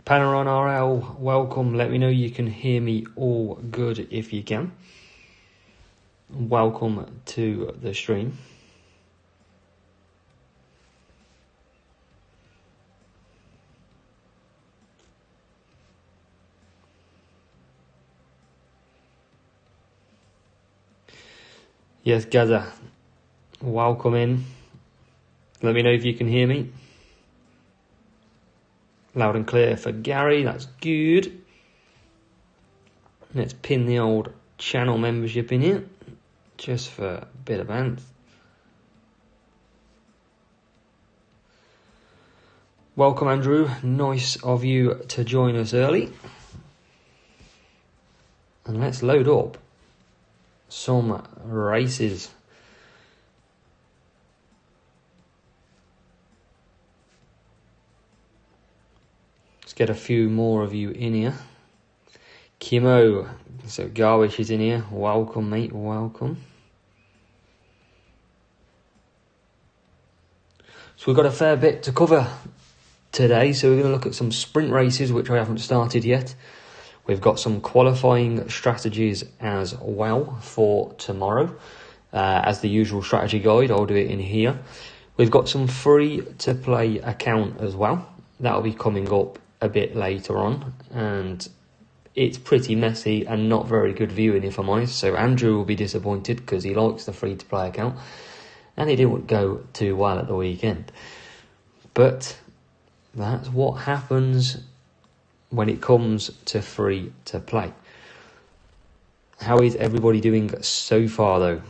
Panaron RL, welcome. Let me know you can hear me all good if you can. Welcome to the stream. Yes, Gaza, welcome in. Let me know if you can hear me. Loud and clear for Gary, that's good. Let's pin the old channel membership in here, just for a bit of banth. Welcome, Andrew. Nice of you to join us early. And let's load up some races. Let's get a few more of you in here. Kimo, so Garwish is in here. Welcome, mate, welcome. So we've got a fair bit to cover today. So we're going to look at some sprint races, which I haven't started yet. We've got some qualifying strategies as well for tomorrow. As the usual strategy guide, I'll do it in here. We've got some free to play account as well. That'll be coming up a bit later on. And it's pretty messy and not very good viewing, if I'm honest. So Andrew will be disappointed because he likes the free to play account. And it didn't go too well at the weekend. But that's what happens when it comes to free to play. How is everybody doing so far, though?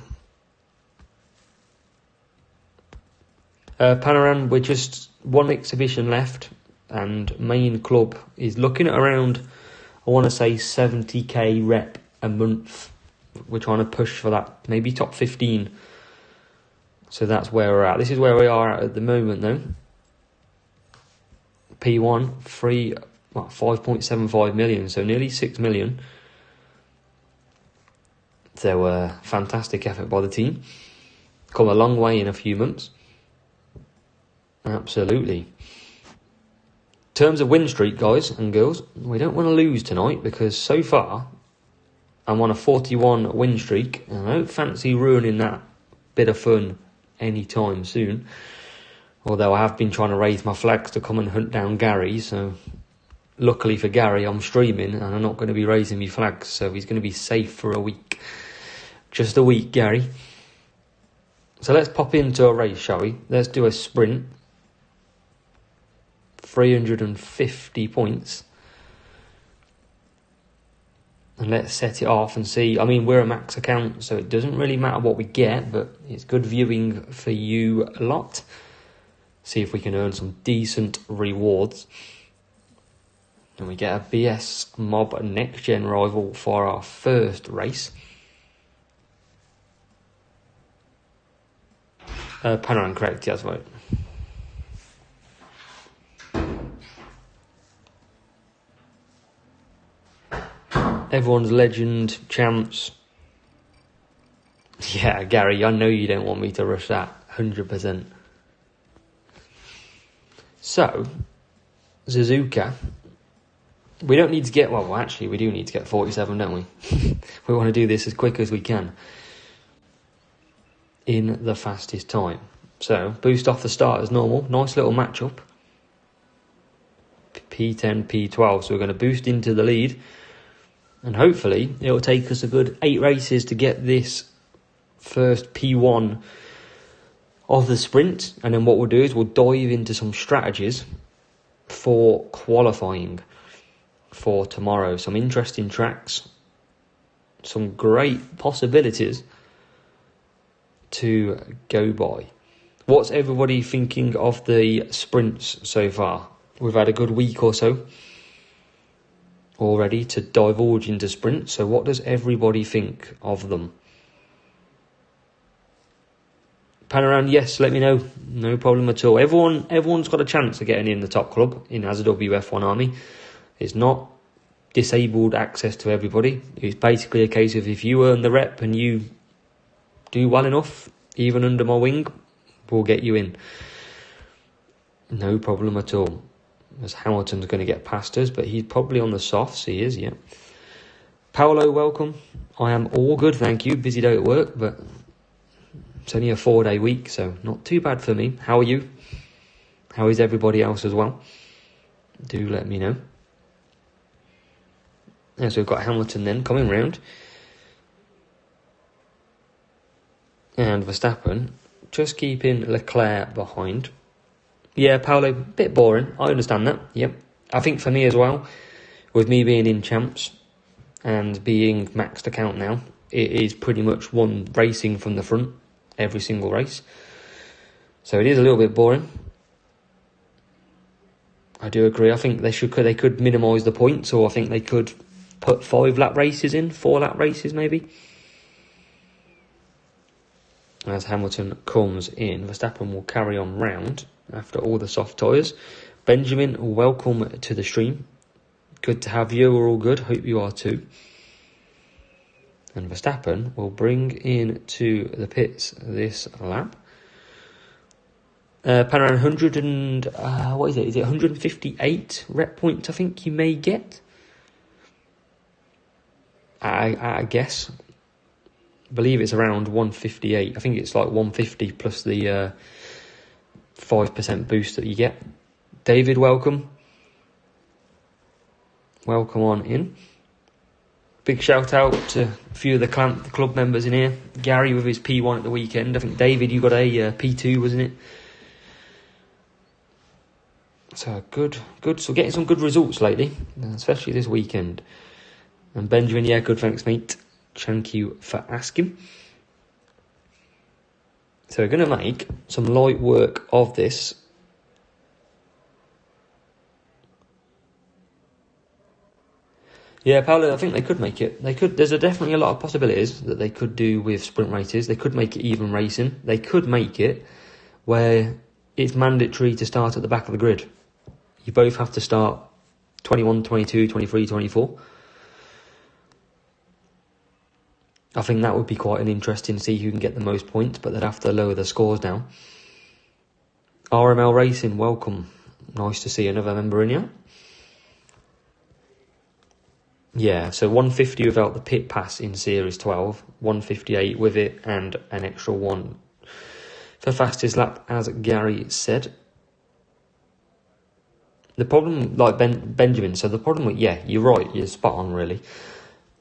Panaran, we're just one exhibition left, and main club is looking at around, I want to say 70k rep a month. We're trying to push for that, maybe top 15. So that's where we're at. This is where we are at the moment, though. P1, free, 5.75 million, so nearly 6 million. So fantastic effort by the team. Come a long way in a few months. Absolutely. In terms of win streak, guys and girls, we don't want to lose tonight because so far I'm on a 41 win streak and I don't fancy ruining that bit of fun anytime soon. Although I have been trying to raise my flags to come and hunt down Gary, so luckily for Gary, I'm streaming and I'm not going to be raising my flags, so he's going to be safe for a week. Just a week, Gary. So let's pop into a race, shall we? Let's do a sprint. 350 points. And let's set it off and see. I mean, we're a max account, so it doesn't really matter what we get, but it's good viewing for you lot. See if we can earn some decent rewards. And we get a BS Mob Next Gen rival for our first race. Panaran, correct, yes, right. Everyone's legend, champs. Yeah, Gary, I know you don't want me to rush that, 100%. So, Suzuka. We don't need to get, well, actually, we do need to get 47, don't we? We want to do this as quick as we can. In the fastest time. So, boost off the start as normal. Nice little matchup. P10, P12. So we're going to boost into the lead. And hopefully, it'll take us a good 8 races to get this first P1 of the sprint. And then what we'll do is we'll dive into some strategies for qualifying for tomorrow. Some interesting tracks. Some great possibilities to go by. What's everybody thinking of the sprints so far? We've had a good week or so already to divulge into sprints. So what does everybody think of them? Panaran, yes, let me know. No problem at all. Everyone's got a chance of getting in the top club in Hazard WF1 Army. It's not disabled access to everybody. It's basically a case of if you earn the rep and you do well enough, even under my wing, we'll get you in. No problem at all. as Hamilton's going to get past us, but he's probably on the softs. He is, yeah. Paolo, welcome. I am all good, thank you. Busy day at work, but it's only a 4-day week, so not too bad for me. How are you? How is everybody else as well? Do let me know. Yeah, so we've got Hamilton then coming round. And Verstappen just keeping Leclerc behind. Yeah, Paolo, a bit boring. I understand that. Yep. I think for me as well, with me being in champs and being maxed account now, it is pretty much one racing from the front every single race. So it is a little bit boring. I do agree. I think they could minimise the points, or I think they could put 5-lap races in, 4-lap races maybe. As Hamilton comes in, Verstappen will carry on round after all the soft tyres. Benjamin, welcome to the stream. Good to have you. We're all good. Hope you are too. And Verstappen will bring in to the pits this lap. Panorama 100 and what is it? Is it 158 rep points? I think you may get. I guess. I believe it's around 158. I think it's like 150 plus the 5% boost that you get. David, welcome. Welcome on in. Big shout out to a few of the club members in here. Gary with his P1 at the weekend. I think David, you got a P2, wasn't it? So good. So getting some good results lately, especially this weekend. And Benjamin, yeah, good, thanks, mate. Thank you for asking. So we're going to make some light work of this. Yeah, Paolo, I think they could make it. They could. There's definitely a lot of possibilities that they could do with sprint races. They could make it even racing. They could make it where it's mandatory to start at the back of the grid. You both have to start 21, 22, 23, 24. I think that would be quite an interesting to see who can get the most points, but they'd have to lower the scores down. RML Racing, welcome. Nice to see another member in here. Yeah, so 150 without the pit pass in Series 12, 158 with it, and an extra one for fastest lap, as Gary said. The problem, like Benjamin, so the problem with, yeah, you're right, you're spot on really.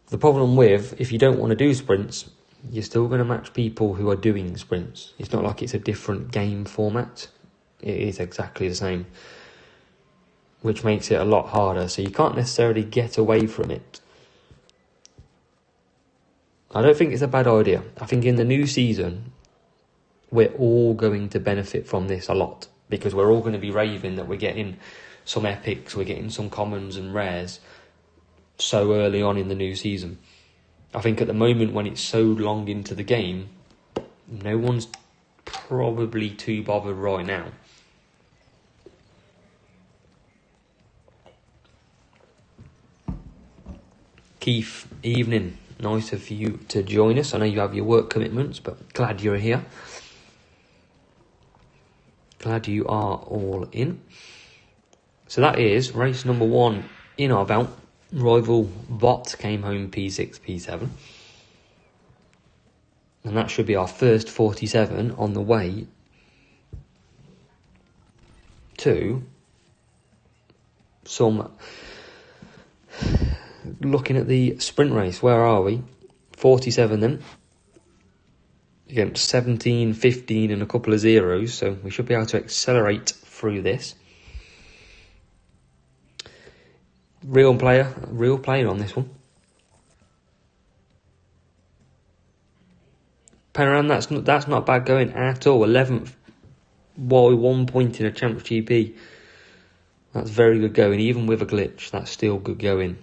The problem with, if you don't want to do sprints, you're still going to match people who are doing sprints. It's not like it's a different game format. It is exactly the same, which makes it a lot harder. So you can't necessarily get away from it. I don't think it's a bad idea. I think in the new season, we're all going to benefit from this a lot, because we're all going to be raving that we're getting some epics, we're getting some commons and rares so early on in the new season. I think at the moment when it's so long into the game, no one's probably too bothered right now. Keith, evening. Nice of you to join us. I know you have your work commitments, but glad you're here. Glad you are all in. So that is race number 1 in our belt. Rival Bot came home P6, P7. And that should be our first 47 on the way to some... Looking at the sprint race, where are we? 47 then. Against 17, 15 and a couple of zeros. So we should be able to accelerate through this. Real player on this one. Panorama, that's not bad going at all. 11th by 1 point in a Champs GP. That's very good going. Even with a glitch, that's still good going.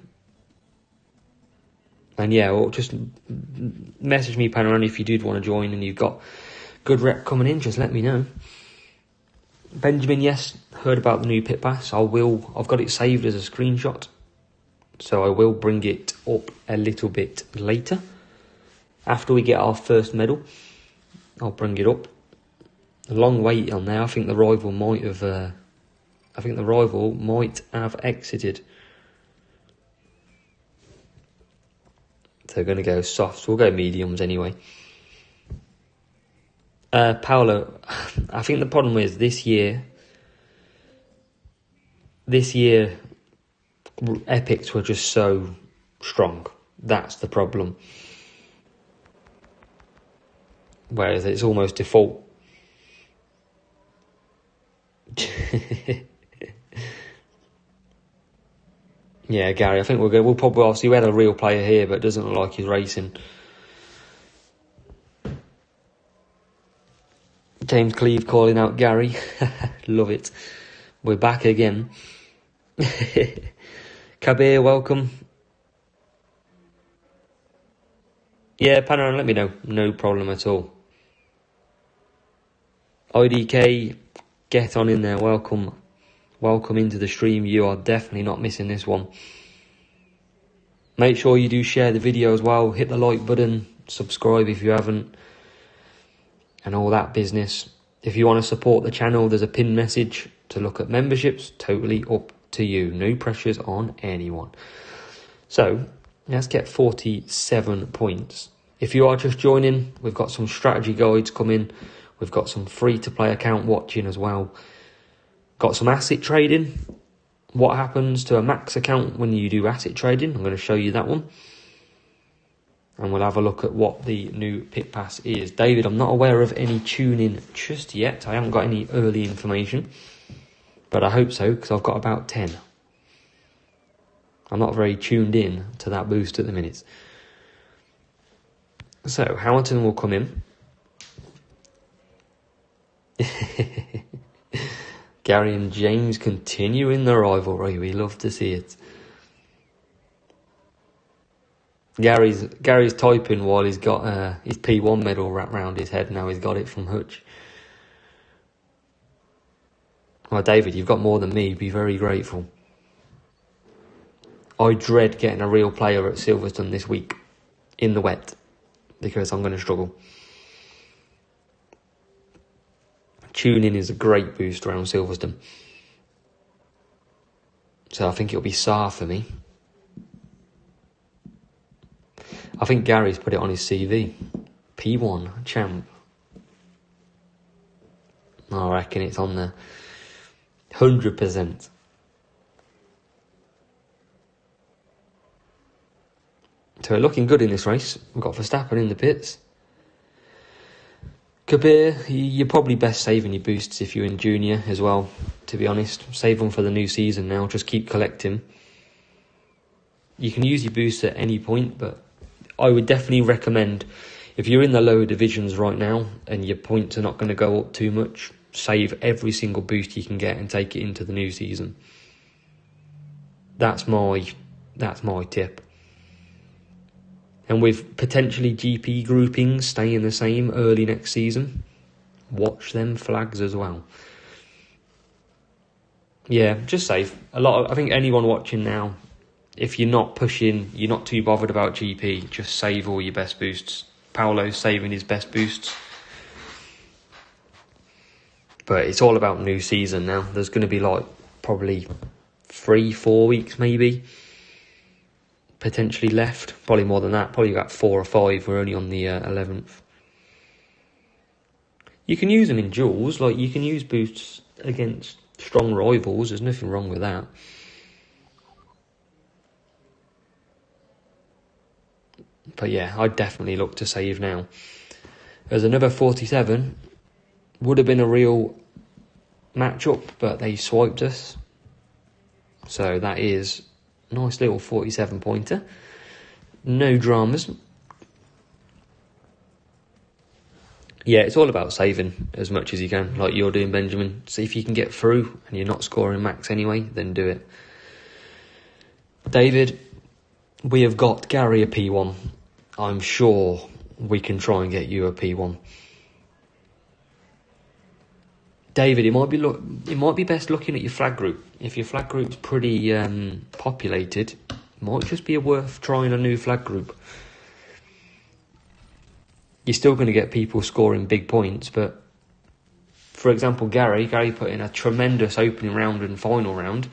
And yeah, well, just message me, Panorama, if you did want to join and you've got good rep coming in, just let me know. Benjamin, yes, heard about the new pit pass. I've got it saved as a screenshot, so I will bring it up a little bit later. After we get our first medal, I'll bring it up. A long wait on there. I think the rival might have I think the rival might have exited. So they're going to go softs. We'll go mediums anyway. Paolo, I think the problem is this year, epics were just so strong. That's the problem. Whereas it's almost default. Yeah, Gary, I think we'll probably obviously we had a real player here, but it doesn't look like he's racing. James Cleve calling out Gary. Love it. We're back again. Kabir, welcome. Yeah, Panorama, let me know. No problem at all. IDK, get on in there. Welcome. Welcome into the stream. You are definitely not missing this one. Make sure you do share the video as well. Hit the like button. Subscribe if you haven't. And all that business. If you want to support the channel, there's a pinned message to look at memberships. Totally up to you. No pressures on anyone. So, let's get 47 points. If you are just joining, we've got some strategy guides coming. We've got some free-to-play account watching as well. Got some asset trading. What happens to a max account when you do asset trading? I'm going to show you that one. And we'll have a look at what the new pit pass is. David, I'm not aware of any tuning just yet. I haven't got any early information. But I hope so, because I've got about 10. I'm not very tuned in to that boost at the minute. So, Hamilton will come in. Gary and James continuing the rivalry. We love to see it. Gary's typing while he's got his P1 medal wrapped around his head. Now he's got it from Hutch. Well, David, you've got more than me. Be very grateful. I dread getting a real player at Silverstone this week in the wet because I'm going to struggle. Tuning is a great boost around Silverstone. So I think it'll be SAR for me. I think Gary's put it on his CV. P1 champ. I reckon it's on there. 100%. So we're looking good in this race. We've got Verstappen in the pits. Kabir, you're probably best saving your boosts if you're in junior as well, to be honest. Save them for the new season now. Just keep collecting. You can use your boosts at any point, but I would definitely recommend, if you're in the lower divisions right now and your points are not going to go up too much, save every single boost you can get and take it into the new season. That's my tip. And with potentially GP groupings staying the same early next season, watch them flags as well. Yeah, just save. I think anyone watching now, if you're not pushing, you're not too bothered about GP, just save all your best boosts. Paolo's saving his best boosts. But it's all about new season now. There's going to be like probably 3-4 weeks maybe potentially left. Probably more than that. Probably got 4 or 5. We're only on the 11th. You can use them in duels. Like, you can use boosts against strong rivals. There's nothing wrong with that. But yeah, I'd definitely look to save now. There's another 47. Would have been a real match-up, but they swiped us. So that is a nice little 47-pointer. No dramas. Yeah, it's all about saving as much as you can, like you're doing, Benjamin. See if you can get through and you're not scoring max anyway, then do it. David, we have got Gary a P1. I'm sure we can try and get you a P1. David, it might be best looking at your flag group. If your flag group's pretty populated, it might just be worth trying a new flag group. You're still going to get people scoring big points, but for example, Gary put in a tremendous opening round and final round.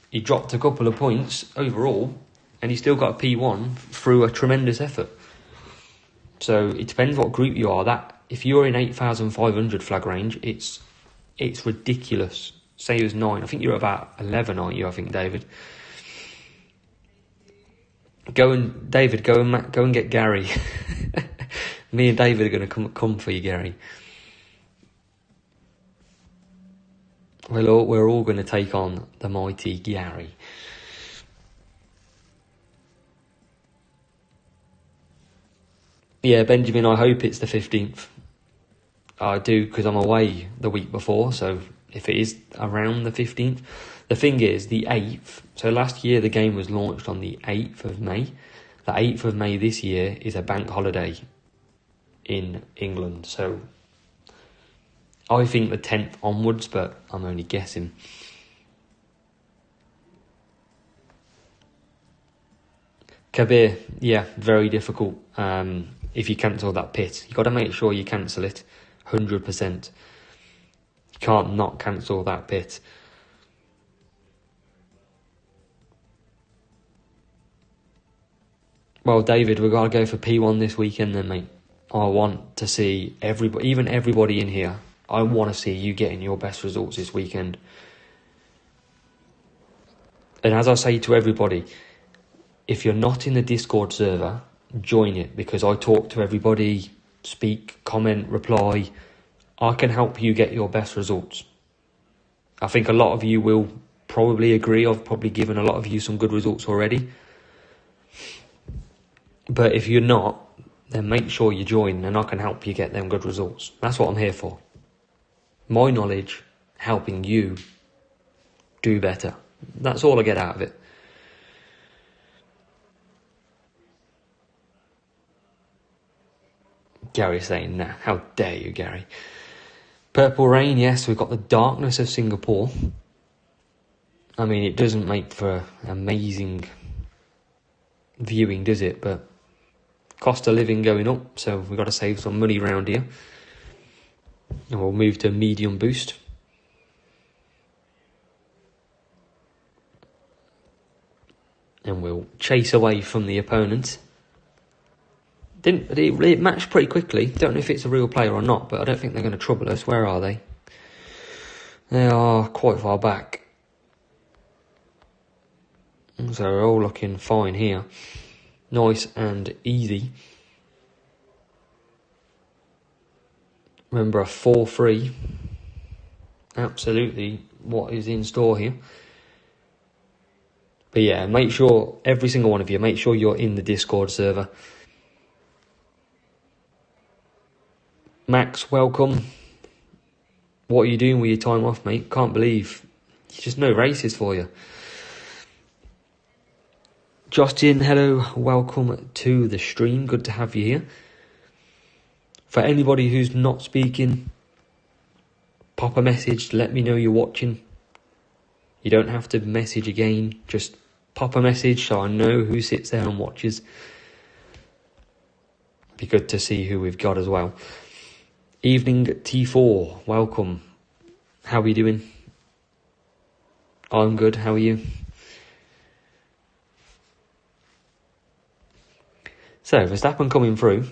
He dropped a couple of points overall, and he still got a P1 through a tremendous effort. So it depends what group you are. That if you're in 8,500 flag range, it's ridiculous. Say it was 9. I think you're about 11, aren't you? I think, David. Go and get Gary. Me and David are going to come for you, Gary. We're all going to take on the mighty Gary. Yeah, Benjamin, I hope it's the 15th. I do, because I'm away the week before, so if it is around the 15th. The thing is, the 8th, so last year the game was launched on the 8th of May. The 8th of May this year is a bank holiday in England, so I think the 10th onwards, but I'm only guessing. Kabir, yeah, very difficult. If you cancel that pit, you got to make sure you cancel it 100%. You can't not cancel that pit. Well, David, we've got to go for P1 this weekend then, mate. I want to see everybody in here. I want to see you getting your best results this weekend. And as I say to everybody, if you're not in the Discord server, join it, because I talk to everybody, speak, comment, reply. I can help you get your best results. I think a lot of you will probably agree. I've probably given a lot of you some good results already. But if you're not, then make sure you join and I can help you get them good results. That's what I'm here for. My knowledge, helping you do better. That's all I get out of it. Gary's saying, nah, how dare you, Gary. Purple Rain, yes, we've got the darkness of Singapore. I mean, it doesn't make for amazing viewing, does it? But cost of living going up, so we've got to save some money around here. And we'll move to medium boost. And we'll chase away from the opponent. It matched pretty quickly. Don't know if it's a real player or not, but I don't think they're going to trouble us. Where are they? They are quite far back. So we're all looking fine here. Nice and easy. Remember, a 4-3. Absolutely what is in store here. But yeah, make sure, every single one of you, make sure you're in the Discord server. Max, welcome. What are you doing with your time off, mate? Can't believe there's just no races for you. Justin, hello, welcome to the stream. Good to have you here. For anybody who's not speaking, pop a message, let me know you're watching. You don't have to message again, just pop a message so I know who sits there and watches. Be good to see who we've got as well. Evening T4, welcome. How are you doing? I'm good, how are you? So, Verstappen coming through.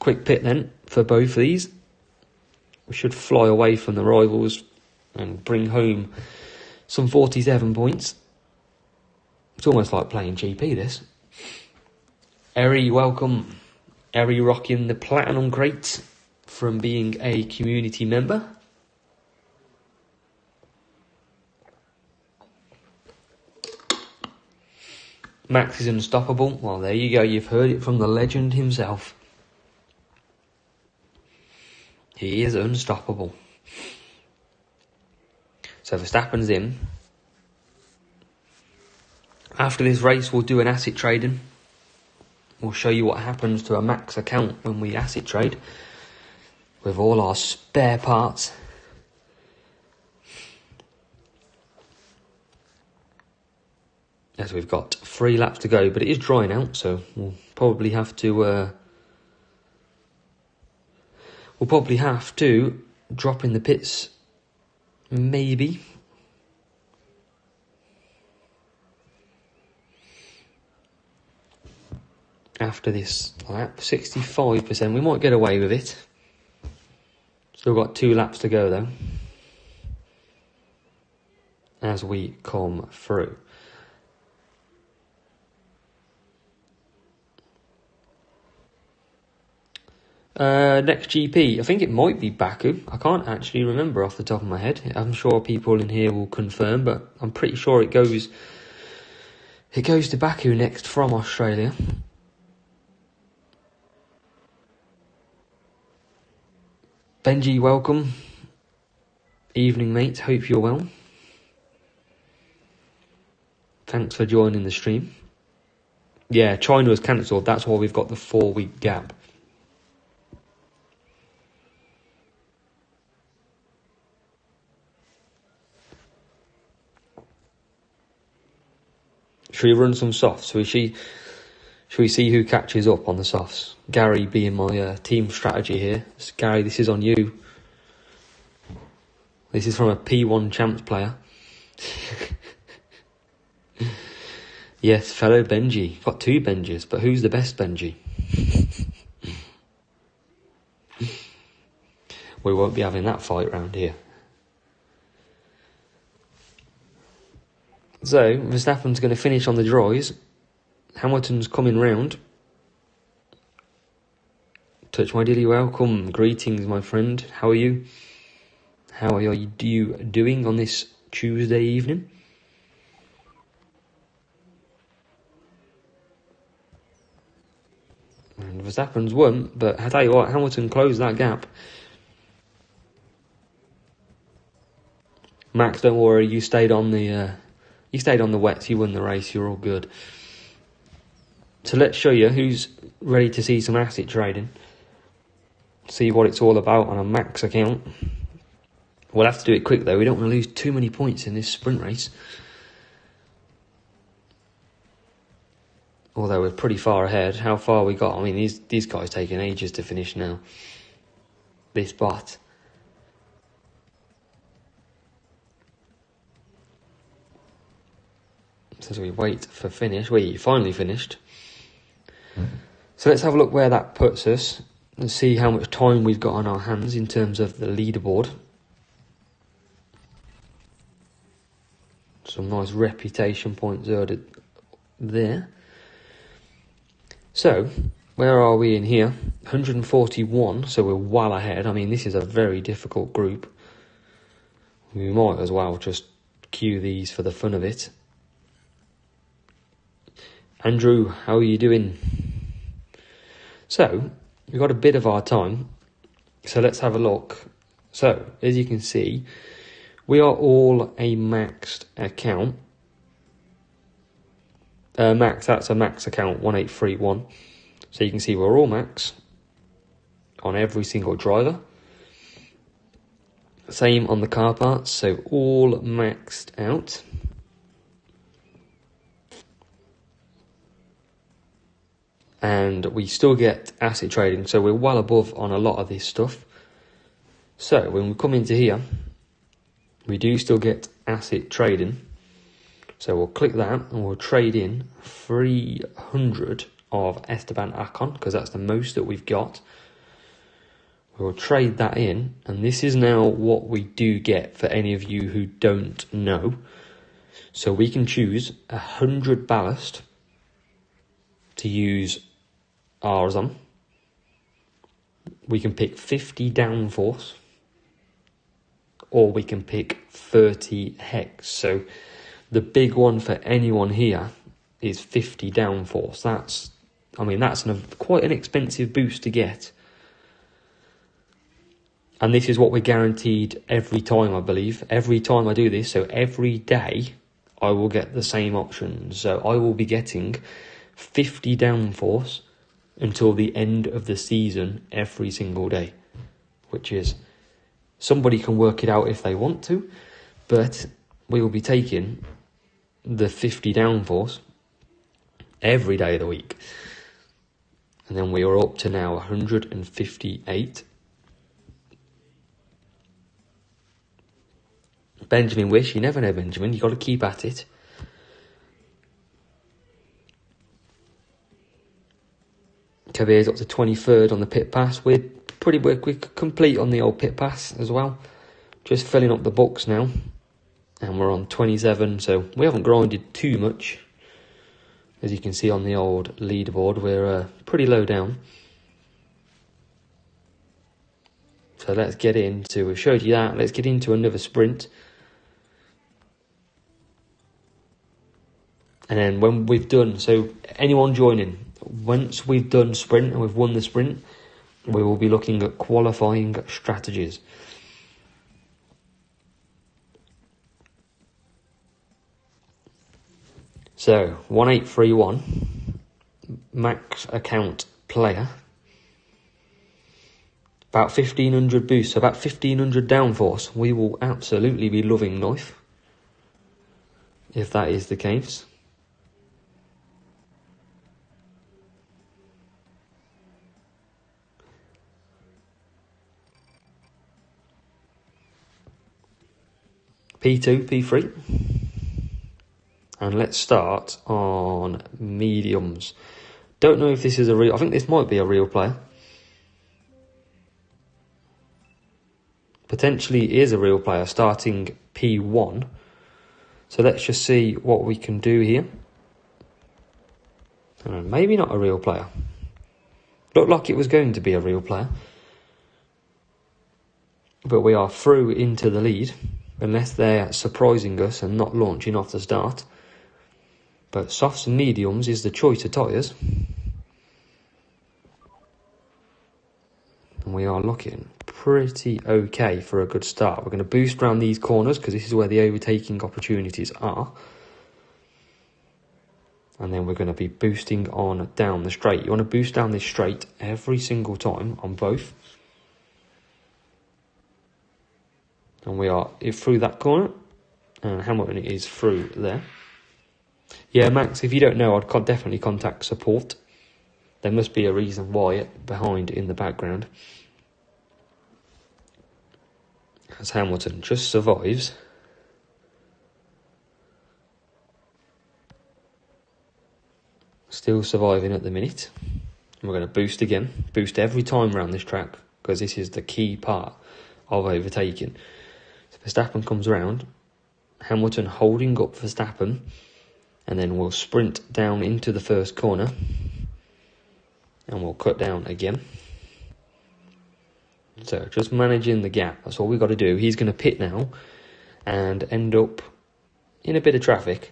Quick pit then for both of these. We should fly away from the rivals and bring home some 47 points. It's almost like playing GP, this. Eri, welcome. Eri rocking the platinum crate from being a community member. Max is unstoppable. Well, there you go. You've heard it from the legend himself. He is unstoppable. So Verstappen's in. After this race, we'll do an asset trading. We'll show you what happens to a Max account when we asset trade with all our spare parts. As we've got 3 laps to go, but it is drying out, so we'll probably have to drop in the pits, maybe. After this lap, 65%, we might get away with it. Still got 2 laps to go though, as we come through. Next GP, I think it might be Baku. I can't actually remember off the top of my head. I'm sure people in here will confirm, but I'm pretty sure it goes to Baku next from Australia. Benji, welcome. Evening, mate. Hope you're well. Thanks for joining the stream. Yeah, China was cancelled. That's why we've got the 4-week gap. Should we run some softs? Should we see who catches up on the softs? Gary being my team strategy here. Gary, this is on you. This is from a P1 Champs player. Yes, fellow Benji. Got 2 Benjis, but who's the best Benji? We won't be having that fight round here. So, Verstappen's going to finish on the dries. Hamilton's coming round. Touch my dilly, welcome. Greetings, my friend. How are you? How are you doing on this Tuesday evening? And Verstappen's won, but I tell you what, Hamilton closed that gap. Max, don't worry, you stayed on the wets, you won the race, you're all good. So let's show you who's ready to see some asset trading. See what it's all about on a Max account. We'll have to do it quick though, we don't want to lose too many points in this sprint race. Although we're pretty far ahead. How far we got? I mean, these guys taking ages to finish now. This bot. So as we wait for finish, we finally finished. So let's have a look where that puts us and see how much time we've got on our hands in terms of the leaderboard. Some nice reputation points earned there. So, where are we in here? 141, so we're well ahead. I mean, this is a very difficult group. We might as well just queue these for the fun of it. Andrew, how are you doing? So, we've got a bit of our time. So let's have a look. So, as you can see, we are all a maxed account. That's a max account, 1831. So you can see we're all max on every single driver. Same on the car parts, so all maxed out. And we still get asset trading, so we're well above on a lot of this stuff. So when we come into here, we do still get asset trading. So we'll click that and we'll trade in 300 of Esteban Ocon, because that's the most that we've got. We'll trade that in, and this is now what we do get for any of you who don't know. So we can choose 100 ballast to use ours on. We can pick 50 downforce, or we can pick 30 hex. So the big one for anyone here is 50 downforce. That's quite an expensive boost to get. And this is what we're guaranteed every time, I believe. Every time I do this, so every day, I will get the same option. So I will be getting 50 downforce until the end of the season every single day. Which is, somebody can work it out if they want to, but we will be taking the 50 downforce every day of the week. And then we are up to now 158. Benjamin Wish, you never know, Benjamin. You've got to keep at it. Kabir's up to 23rd on the pit pass. We're complete on the old pit pass as well. Just filling up the books now. And we're on 27, so we haven't grinded too much. As you can see on the old leaderboard, we're pretty low down. So let's get into, we showed you that, let's get into another sprint. And then when we've done, so anyone joining, once we've done sprint and we've won the sprint, we will be looking at qualifying strategies. So 1831, max account player. About 1500 boosts, so about 1500 downforce. We will absolutely be loving knife, if that is the case. P2, P3. And let's start on mediums. Don't know if this is a real, I think this might be a real player. Potentially is a real player, starting P1. So let's just see what we can do here. Maybe not a real player. Looked like it was going to be a real player. But we are through into the lead, unless they're surprising us and not launching off the start. But softs and mediums is the choice of tyres. And we are looking pretty okay for a good start. We're going to boost around these corners because this is where the overtaking opportunities are. And then we're going to be boosting on down the straight. You want to boost down this straight every single time on both. And we are through that corner. And Hamilton is through there. Yeah, Max, if you don't know, I'd definitely contact support. There must be a reason why behind in the background. As Hamilton just survives. Still surviving at the minute. And we're going to boost again. Boost every time around this track, because this is the key part of overtaking. So Verstappen comes around. Hamilton holding up Verstappen. And then we'll sprint down into the first corner. And we'll cut down again. So just managing the gap. That's all we've got to do. He's going to pit now. And end up in a bit of traffic.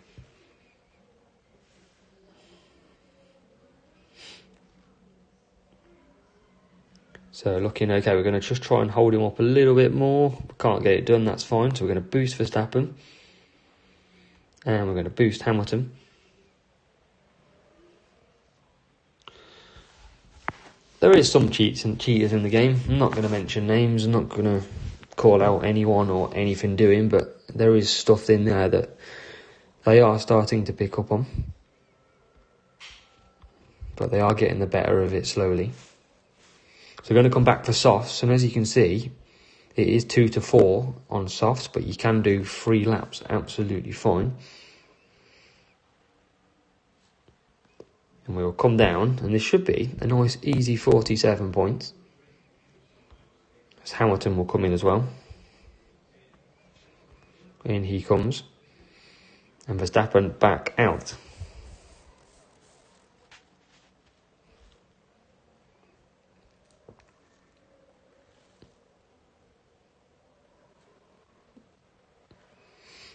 So looking okay. We're going to just try and hold him up a little bit more. Can't get it done. That's fine. So we're going to boost Verstappen. And we're going to boost Hamilton. There is some cheats and cheaters in the game. I'm not going to mention names. I'm not going to call out anyone or anything doing. But there is stuff in there that they are starting to pick up on. But they are getting the better of it slowly. So we're going to come back for softs. And as you can see, it is 2 to 4 on softs. But you can do 3 laps absolutely fine. And we will come down, and this should be a nice, easy 47 points. As Hamilton will come in as well. In he comes. And Verstappen back out.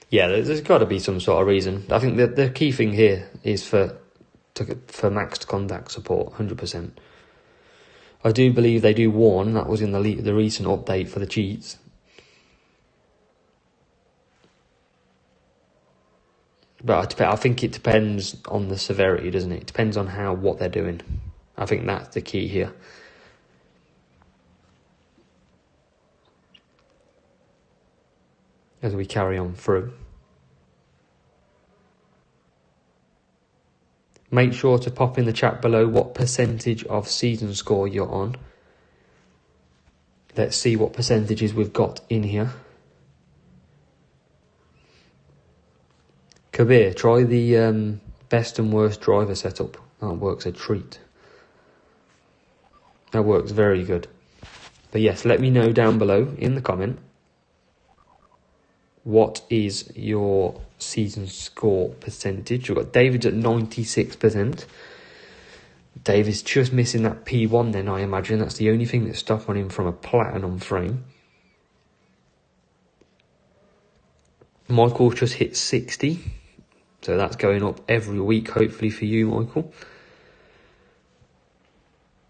Yeah, there's got to be some sort of reason. I think the key thing here is for Max to contact support, 100%. I do believe they do warn, that was in the recent update for the cheats. But I think it depends on the severity, doesn't it? It depends on what they're doing. I think that's the key here. As we carry on through. Make sure to pop in the chat below what percentage of season score you're on. Let's see what percentages we've got in here. Kabir, try the best and worst driver setup. That works a treat. That works very good. But yes, let me know down below in the comment, what is your season score percentage? You've got David's at 96%. David's just missing that P1 then, I imagine. That's the only thing that's stopping him from a platinum frame. Michael's just hit 60. So that's going up every week, hopefully for you, Michael.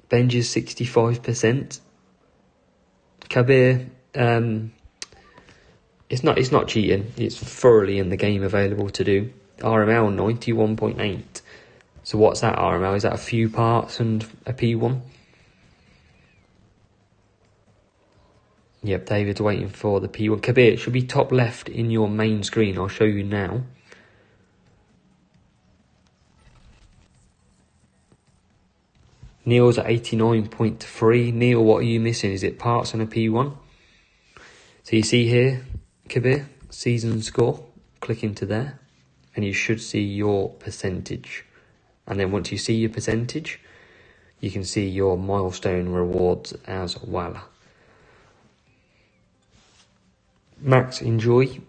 Benji's 65%. Kabir, it's not cheating. It's thoroughly in the game available to do. RML 91.8. So what's that RML? Is that a few parts and a P1? Yep, David's waiting for the P1. Kabir, it should be top left in your main screen. I'll show you now. Neil's at 89.3. Neil, what are you missing? Is it parts and a P1? So you see here, Kabir, season score. Click into there and you should see your percentage. And then once you see your percentage, you can see your milestone rewards as well. Max, enjoy.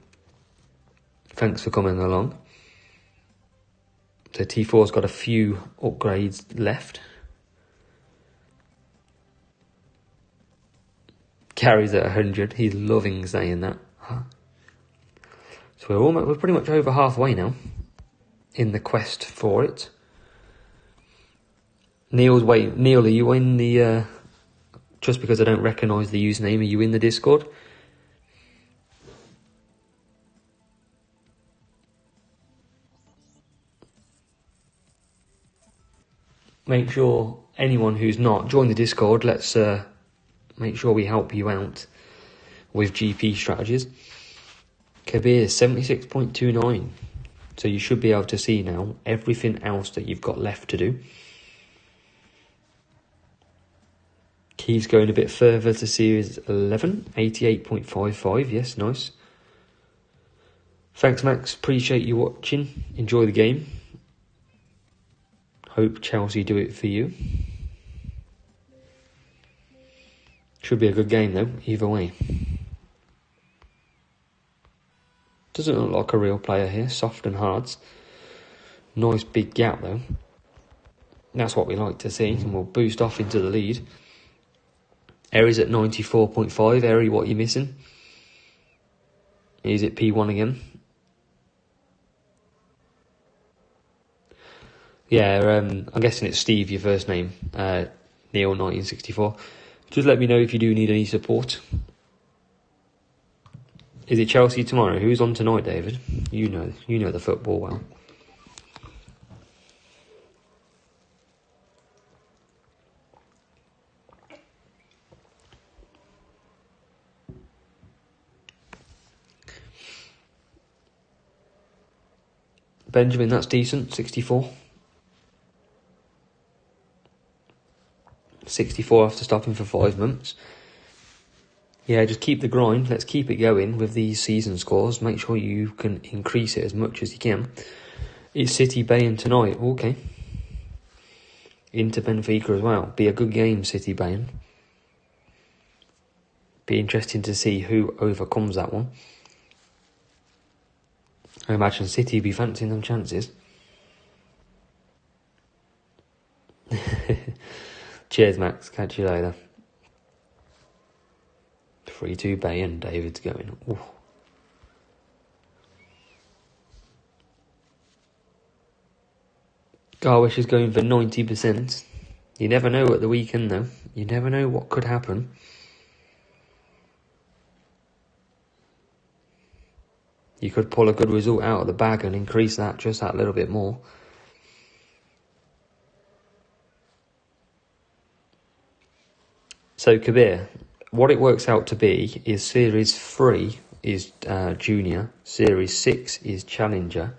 Thanks for coming along. So T4's got a few upgrades left. Gary's at 100. He's loving saying that. So we're pretty much over halfway now in the quest for it. Neil, are you in the... just because I don't recognise the username, are you in the Discord? Make sure anyone who's not, join the Discord. Let's make sure we help you out with GP strategies. Kabir, 76.29. So you should be able to see now everything else that you've got left to do. Keith's going a bit further to Series 11, 88.55. Yes, nice. Thanks, Max. Appreciate you watching. Enjoy the game. Hope Chelsea do it for you. Should be a good game, though, either way. Doesn't look like a real player here. Soft and hards. Nice big gap, though. That's what we like to see, and we'll boost off into the lead. Eri's at 94.5. Eri, what are you missing? Is it P1 again? Yeah, I'm guessing it's Steve, your first name. Neil, 1964. Just let me know if you do need any support. Is it Chelsea tomorrow? Who's on tonight, David? You know the football well. Benjamin, that's decent. 64. 64 after stopping for 5 months. Yeah, just keep the grind. Let's keep it going with these season scores. Make sure you can increase it as much as you can. It's City Bayern tonight. Okay. Into Benfica as well. Be a good game, City Bayern. Be interesting to see who overcomes that one. I imagine City be fancying them chances. Cheers, Max. Catch you later. 3-2 Bayern. David's going. Ooh. Garwish is going for 90%. You never know at the weekend, though. You never know what could happen. You could pull a good result out of the bag and increase that just that little bit more. So, Kabir, what it works out to be is Series 3 is Junior, Series 6 is Challenger,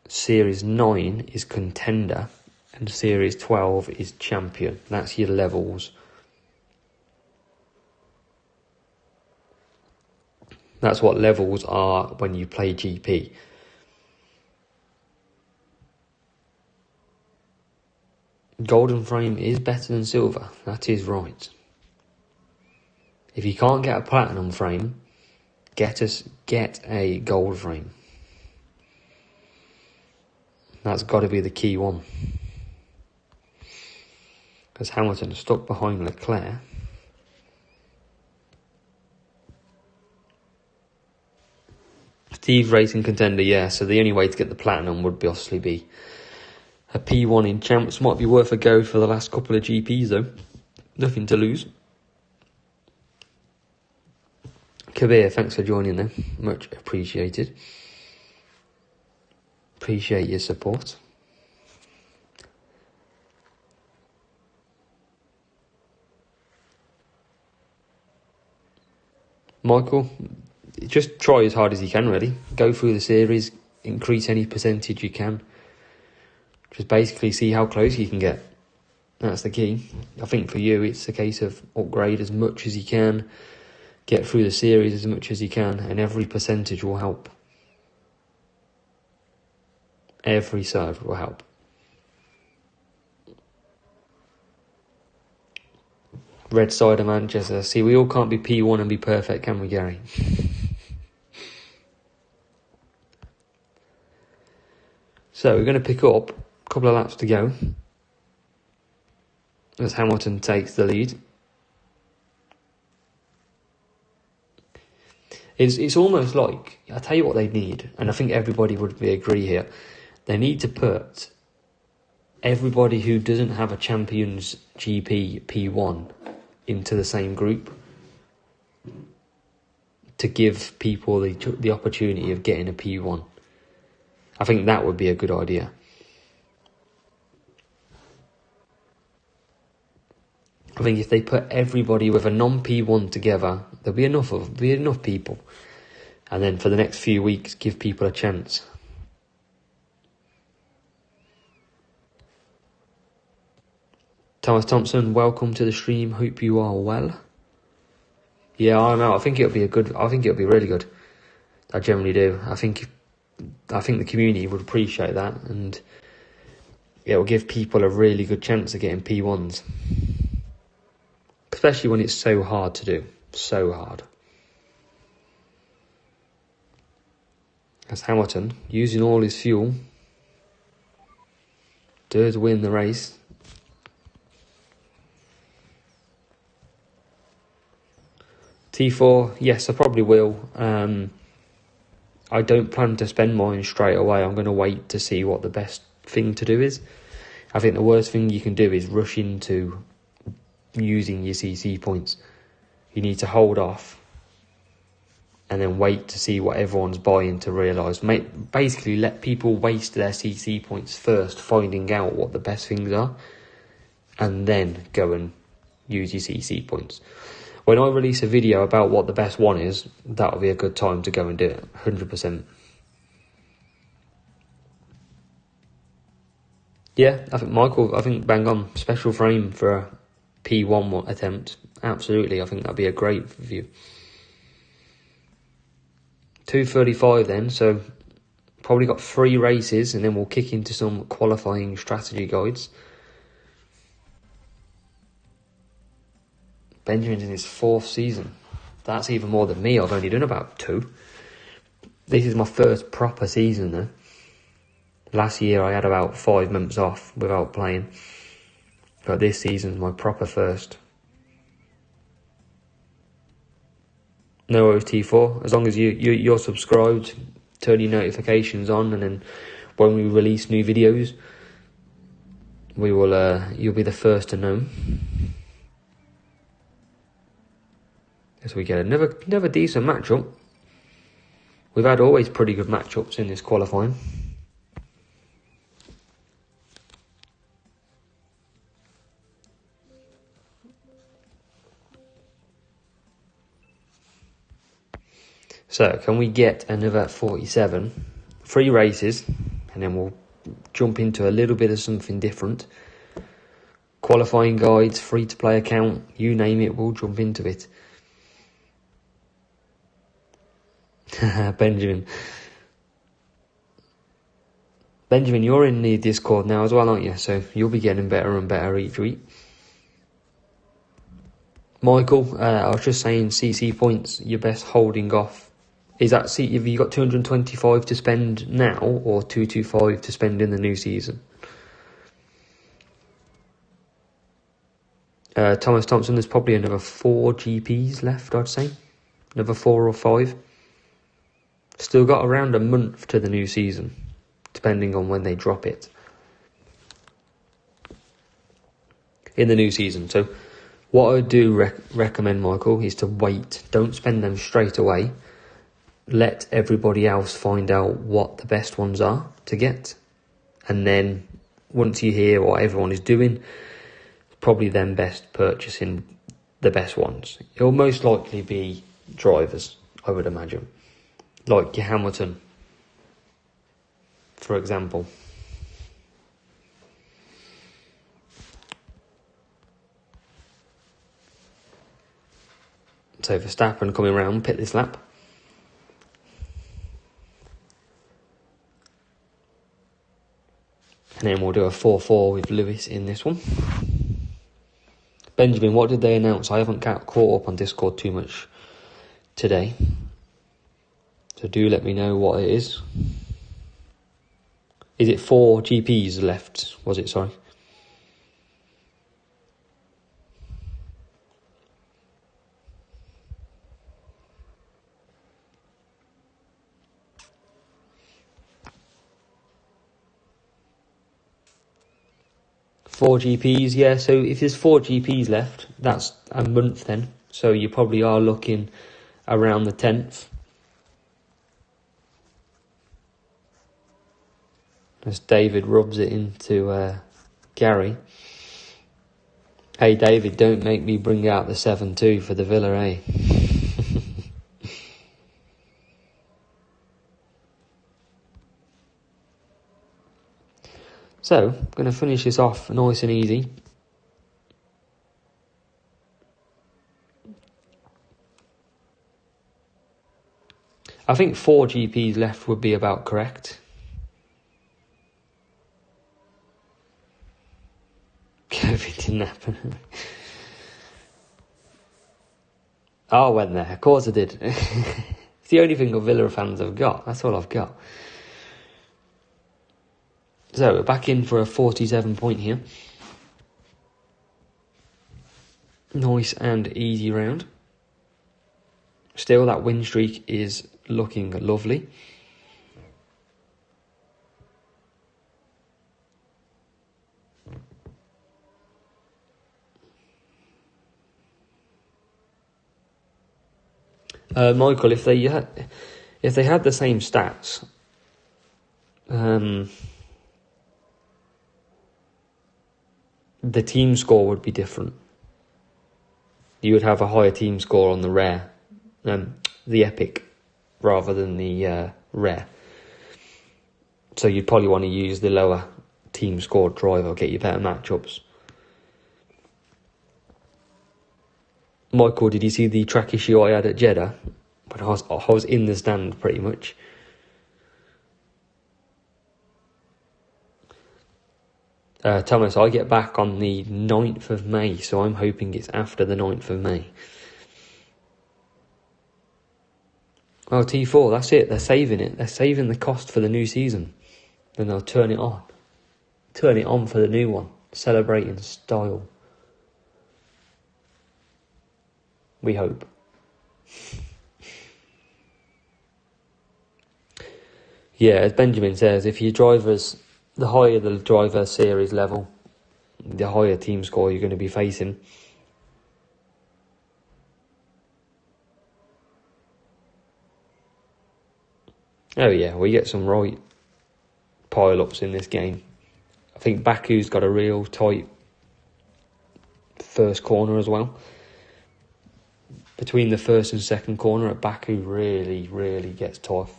Series 9 is Contender, and Series 12 is Champion. That's your levels. That's what levels are when you play GP. Golden frame is better than silver. That is right. If you can't get a platinum frame, get a gold frame. That's got to be the key one. Because Hamilton is stuck behind Leclerc. Steve Racing Contender, yeah. So the only way to get the platinum would obviously be a P1 in Champs. Might be worth a go for the last couple of GPs though. Nothing to lose. Kabir, thanks for joining there. Much appreciated. Appreciate your support. Michael, just try as hard as you can, really. Go through the series, increase any percentage you can. Just basically see how close you can get. That's the key. I think for you, it's a case of upgrade as much as you can, get through the series as much as you can, and every percentage will help. Every serve will help. Red side of Manchester. See, we all can't be P1 and be perfect, can we, Gary? So we're going to pick up a couple of laps to go as Hamilton takes the lead. It's almost like, I'll tell you what they need, and I think everybody would agree here. They need to put everybody who doesn't have a Champions GP P1 into the same group to give people the opportunity of getting a P1. I think that would be a good idea. I think if they put everybody with a non-P1 together, there'll be enough people. And then for the next few weeks, give people a chance. Thomas Thompson, welcome to the stream. Hope you are well. Yeah, I know. I think it'll be really good. I generally do. I think the community would appreciate that, and it will give people a really good chance of getting P1s. Especially when it's so hard to do. So hard. As Hamilton, using all his fuel, does win the race. T4, yes, I probably will. I don't plan to spend mine straight away. I'm going to wait to see what the best thing to do is. I think the worst thing you can do is rush into using your CC points. You need to hold off and then wait to see what everyone's buying to realise. Basically, let people waste their CC points first, finding out what the best things are, and then go and use your CC points. When I release a video about what the best one is, that'll be a good time to go and do it, 100%. Yeah, I think bang on. Special frame for a P1 attempt. Absolutely, I think that'd be a great view. 2:35 then, so probably got 3 races, and then we'll kick into some qualifying strategy guides. Benjamin's in his 4th season. That's even more than me. I've only done about 2. This is my first proper season though. Last year I had about 5 months off without playing. But this season's my proper first. No worries, T4. As long as you're subscribed, turn your notifications on, and then when we release new videos, we will. You'll be the first to know. As we get another decent matchup. We've had always pretty good matchups in this qualifying. So, can we get another 47? 3 races, and then we'll jump into a little bit of something different. Qualifying guides, free-to-play account, you name it, we'll jump into it. Benjamin. Benjamin, you're in the Discord now as well, aren't you? So you'll be getting better and better each week. Michael, I was just saying CC points, your best holding off. Is that, have you got 225 to spend now or 225 to spend in the new season? Thomas Thompson, there's probably another 4 GPs left, I'd say. Another 4 or 5. Still got around a month to the new season, depending on when they drop it. In the new season. So what I do recommend, Michael, is to wait. Don't spend them straight away. Let everybody else find out what the best ones are to get. And then once you hear what everyone is doing, probably then best purchasing the best ones. It'll most likely be drivers, I would imagine. Like your Hamilton, for example. So Verstappen coming around, pit this lap. And then we'll do a 4-4 with Lewis in this one. Benjamin, what did they announce? I haven't caught up on Discord too much today. So do let me know what it is. Is it 4 GPs left? Was it, sorry? Four GPs, yeah. So if there's 4 GPs left, that's a month then. So you probably are looking around the 10th. As David rubs it into Gary. Hey David, don't make me bring out the 7-2 for the Villa, eh? So, I'm going to finish this off nice and easy. I think 4 GPs left would be about correct. COVID didn't happen. I went there, of course I did. It's the only thing the Villa fans have got, that's all I've got. So, we're back in for a 47 point here. Nice and easy round. Still, that win streak is looking lovely. Michael, if they had the same stats, the team score would be different. You would have a higher team score on the rare, the epic, rather than the rare. So you'd probably want to use the lower team score driver, get you better matchups. Michael, did you see the track issue I had at Jeddah? But I was in the stand pretty much. Thomas, I get back on the 9th of May, so I'm hoping it's after the 9th of May. Oh, T4, that's it. They're saving it. They're saving the cost for the new season. Then they'll turn it on. Turn it on for the new one. Celebrating style. We hope. Yeah, as Benjamin says, if your drivers, the higher the driver series level, the higher team score you're going to be facing. Oh yeah, we get some right pile-ups in this game. I think Baku's got a real tight first corner as well. Between the first and second corner at Baku really gets tough.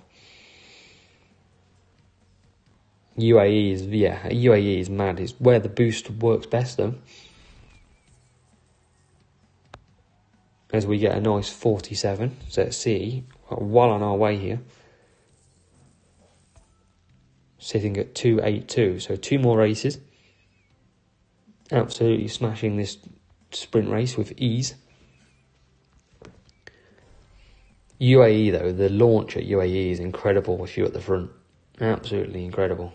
UAE is mad. It's where the boost works best though. As we get a nice 47. So let's see well on our way here. Sitting at 282, so 2 more races. Absolutely smashing this sprint race with ease. UAE though, the launch at UAE is incredible with you at the front. Absolutely incredible.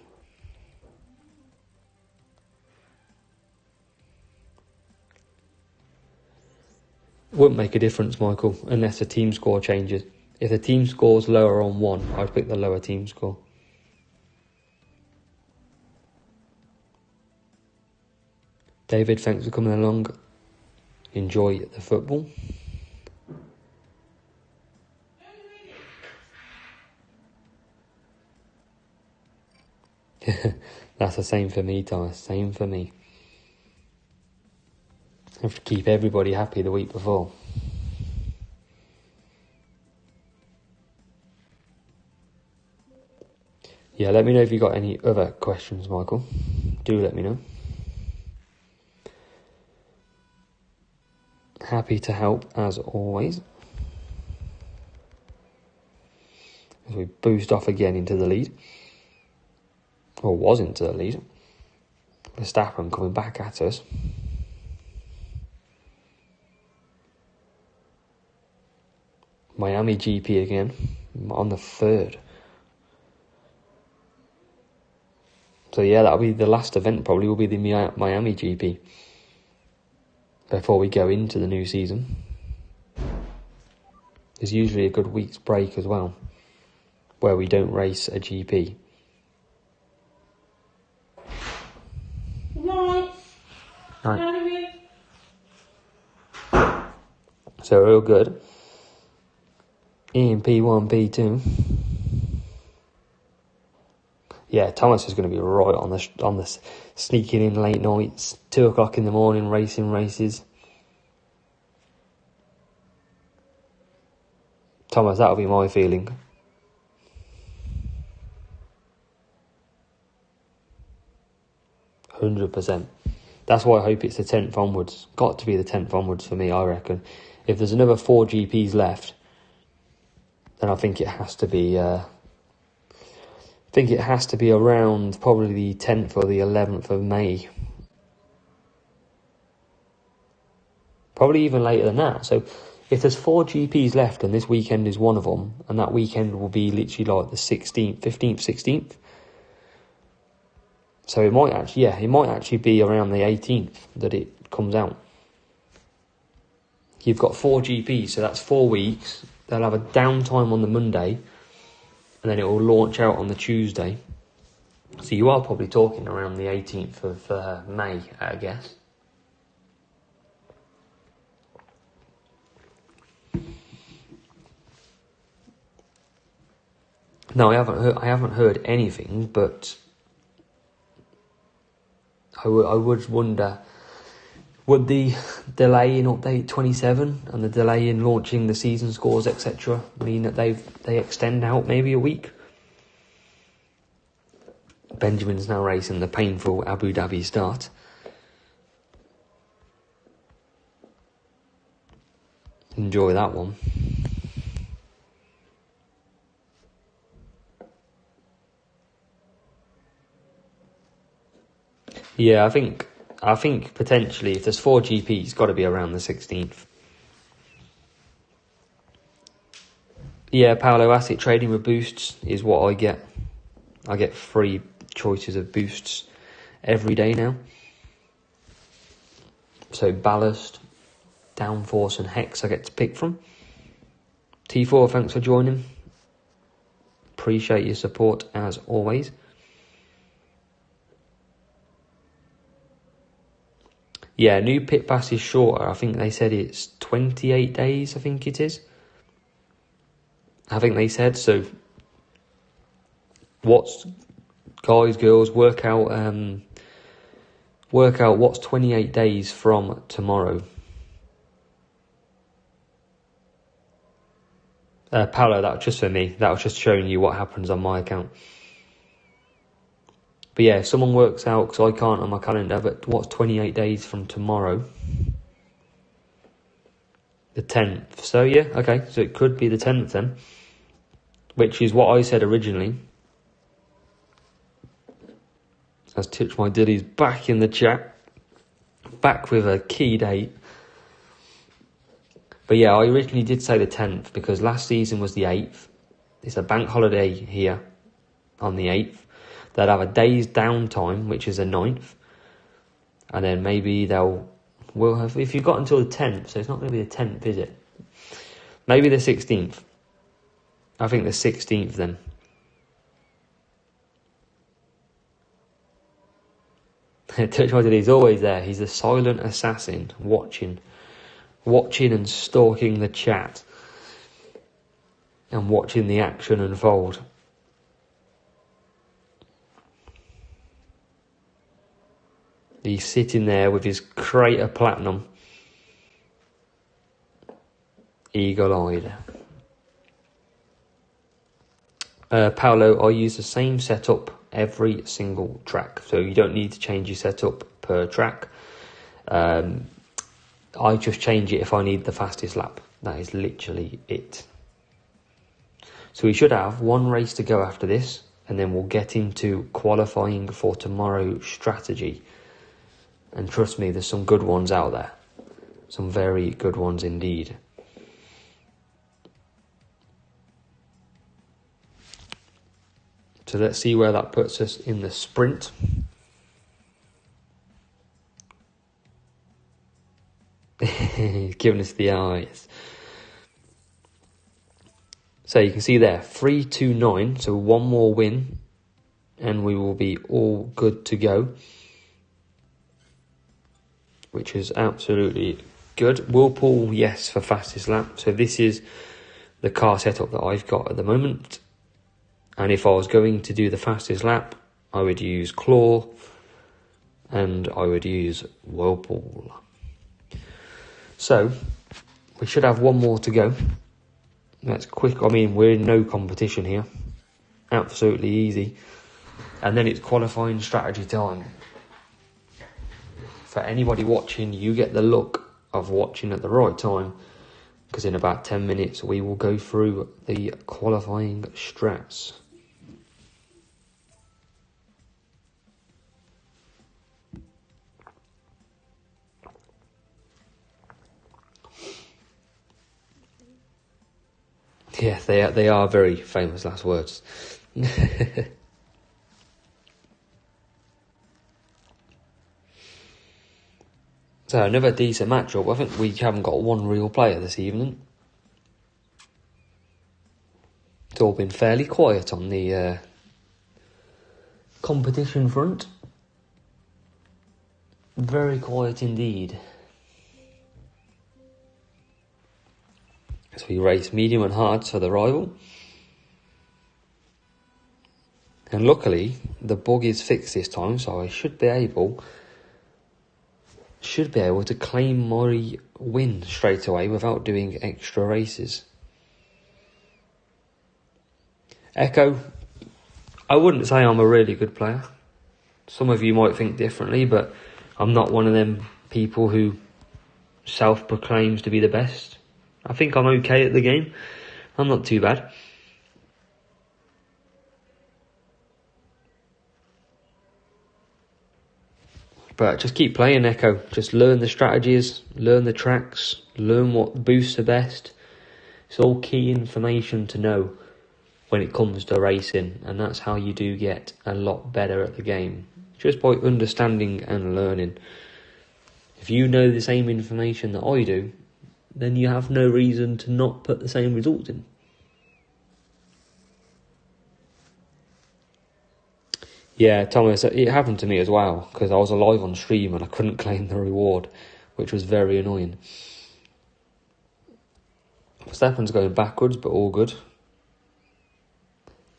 Wouldn't make a difference, Michael, unless the team score changes. If the team score's lower on 1, I'd pick the lower team score. David, thanks for coming along. Enjoy the football. That's the same for me, Thomas. Same for me. Have to keep everybody happy the week before. Yeah, let me know if you got any other questions, Michael. Do let me know. Happy to help as always. As we boost off again into the lead. Or was into the lead. Verstappen coming back at us. Miami GP again. On the 3rd. So yeah, that'll be the last event, probably will be the Miami GP. Before we go into the new season. There's usually a good week's break as well. Where we don't race a GP. Right. So real good. Ian P1, P2. Yeah, Thomas is going to be right on the sneaking in late nights, 2 o'clock in the morning, racing races. Thomas, that'll be my feeling. %. That's why I hope it's the 10th onwards. Got to be the 10th onwards for me, I reckon. If there's another 4 GPs left, then I think it has to be. Around probably the 10th or the 11th of May. Probably even later than that. So if there's 4 GPs left and this weekend is one of them, and that weekend will be literally like the 16th, 15th, 16th. So it might actually be around the 18th that it comes out. You've got 4 GPs, so that's 4 weeks. They'll have a downtime on the Monday, and then it will launch out on the Tuesday. So you are probably talking around the 18th of May, I guess. No, I haven't heard anything, but I would wonder, would the delay in update 27 and the delay in launching the season scores, etc., mean that they extend out maybe a week? Benjamin's now racing the painful Abu Dhabi start. Enjoy that one. Yeah, I think potentially if there's 4 GPs, it's got to be around the 16th. Yeah, Paolo, asset trading with boosts is what I get. I get 3 choices of boosts every day now. So ballast, downforce and hex I get to pick from. T4, thanks for joining. Appreciate your support as always. Yeah, new pit pass is shorter. I think they said it's 28 days, I think it is. I think they said, so guys, girls, work out what's 28 days from tomorrow. Paolo, that was just for me. That was just showing you what happens on my account. But yeah, if someone works out, because I can't on my calendar, but what's 28 days from tomorrow? The 10th. So yeah, okay, so it could be the 10th then. which is what I said originally. As Titch My Dilly's back in the chat, back with a key date. But yeah, I originally did say the 10th because last season was the 8th. It's a bank holiday here on the 8th. They'll have a day's downtime, which is the 9th. And then maybe we'll have, if you've got until the 10th, so it's not going to be the 10th, is it? Maybe the 16th. I think the 16th then. Touch My Dilly, he's always there. He's the silent assassin, watching and stalking the chat. And watching the action unfold. He's sitting there with his crate of platinum. Eagle-eyed. Paolo, I use the same setup every single track. So you don't need to change your setup per track. I just change it if I need the fastest lap. That is literally it. So we should have one race to go after this. And then we'll get into qualifying for tomorrow's strategy. And trust me, there's some good ones out there. Some very good ones indeed. So let's see where that puts us in the sprint. He's giving us the eyes. So you can see there, 3-2-9. So one more win and we will be all good to go. Which is absolutely good. Whirlpool, yes, for fastest lap. So this is the car setup that I've got at the moment. And if I was going to do the fastest lap, I would use Claw and I would use Whirlpool. So we should have one more to go. That's quick. I mean, we're in no competition here. Absolutely easy. And then it's qualifying strategy time. For anybody watching, you get the look of watching at the right time. Because in about 10 minutes, we will go through the qualifying strats. Yeah, they are very famous last words. So another decent matchup. I think we haven't got one real player this evening. It's all been fairly quiet on the competition front. Very quiet indeed. So we race medium and hard for the rival. And luckily, the bug is fixed this time, so I should be able to claim my win straight away without doing extra races. Echo, I wouldn't say I'm a really good player. Some of you might think differently, but I'm not one of them people who self-proclaims to be the best. I think I'm okay at the game. I'm not too bad. But just keep playing, Echo. Just learn the strategies, learn the tracks, learn what boosts are best. It's all key information to know when it comes to racing, and that's how you do get a lot better at the game. Just by understanding and learning. If you know the same information that I do, then you have no reason to not put the same results in. Yeah, Thomas, it happened to me as well, because I was live on stream and I couldn't claim the reward, which was very annoying. Stefan's going backwards, but all good.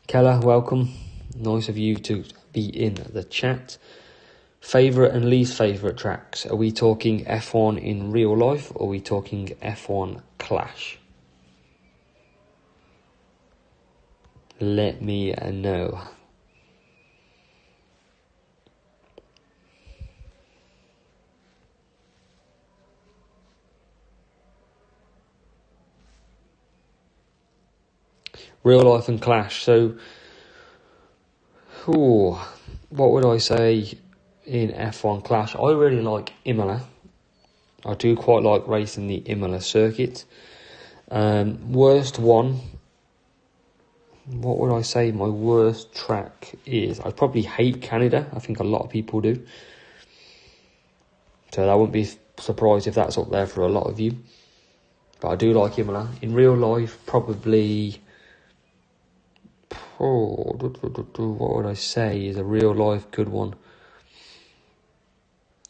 Keller, welcome. Nice of you to be in the chat. Favourite and least favourite tracks? Are we talking F1 in real life, or are we talking F1 Clash? Let me know. Real life and clash. So, what would I say in F1 clash? I really like Imola. I do quite like racing the Imola circuit. Worst one, what would I say my worst track is? I probably hate Canada. I think a lot of people do. So I wouldn't be surprised if that's up there for a lot of you. But I do like Imola. In real life, probably... what would I say is a real life good one?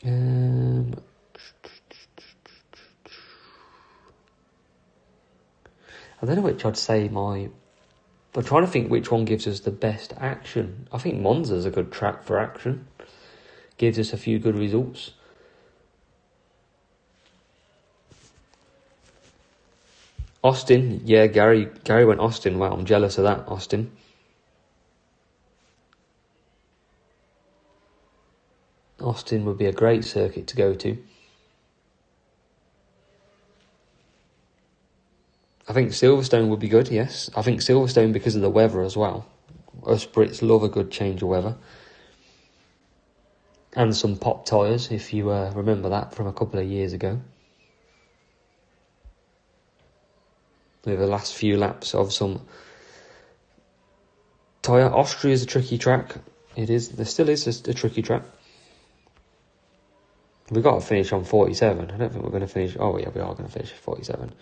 I don't know which I'd say I'm trying to think which one gives us the best action. I think Monza's a good track for action. Gives us a few good results. Austin, yeah, Gary went Austin. Wow, I'm jealous of that, Austin. Austin would be a great circuit to go to. I think Silverstone would be good, yes. I think Silverstone because of the weather as well. Us Brits love a good change of weather. And some pop tyres, if you remember that from a couple of years ago. With the last few laps of some tyre. Austria is a tricky track. It is. There still is a tricky track. We've got to finish on 47. I don't think we're going to finish... Oh, yeah, we are going to finish at 47.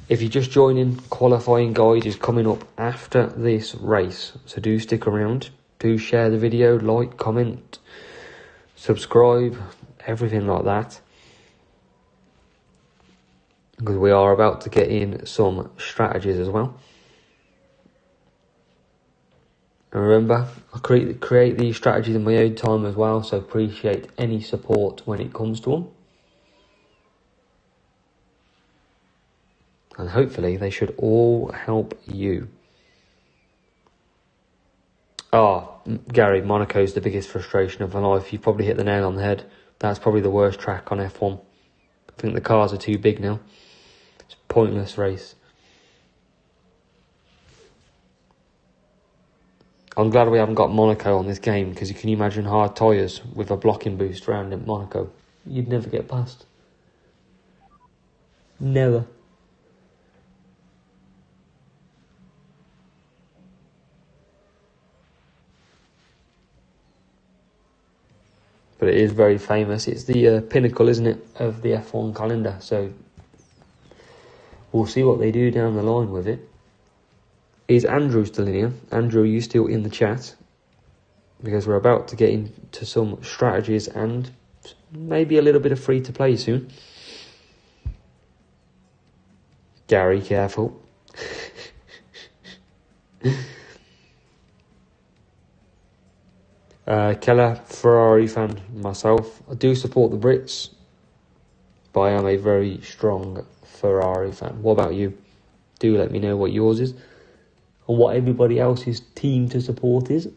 If you're just joining, qualifying guide is coming up after this race. So do stick around. Do share the video, like, comment, subscribe, everything like that. Because we are about to get in some strategies as well. And remember, I create these strategies in my own time as well, so appreciate any support when it comes to them. And hopefully they should all help you. Gary, Monaco's the biggest frustration of my life. You've probably hit the nail on the head. That's probably the worst track on F1. I think the cars are too big now. It's a pointless race. I'm glad we haven't got Monaco on this game, because you can imagine hard tyres with a blocking boost round in Monaco. You'd never get past. Never. But it is very famous. It's the pinnacle, isn't it, of the F1 calendar. So we'll see what they do down the line with it. Is Andrew still in here? Andrew, are you still in the chat? Because we're about to get into some strategies and maybe a little bit of free to play soon. Gary, careful. Keller, Ferrari fan myself. I do support the Brits, but I am a very strong Ferrari fan. What about you? Do let me know what yours is, and what everybody else's team to support is.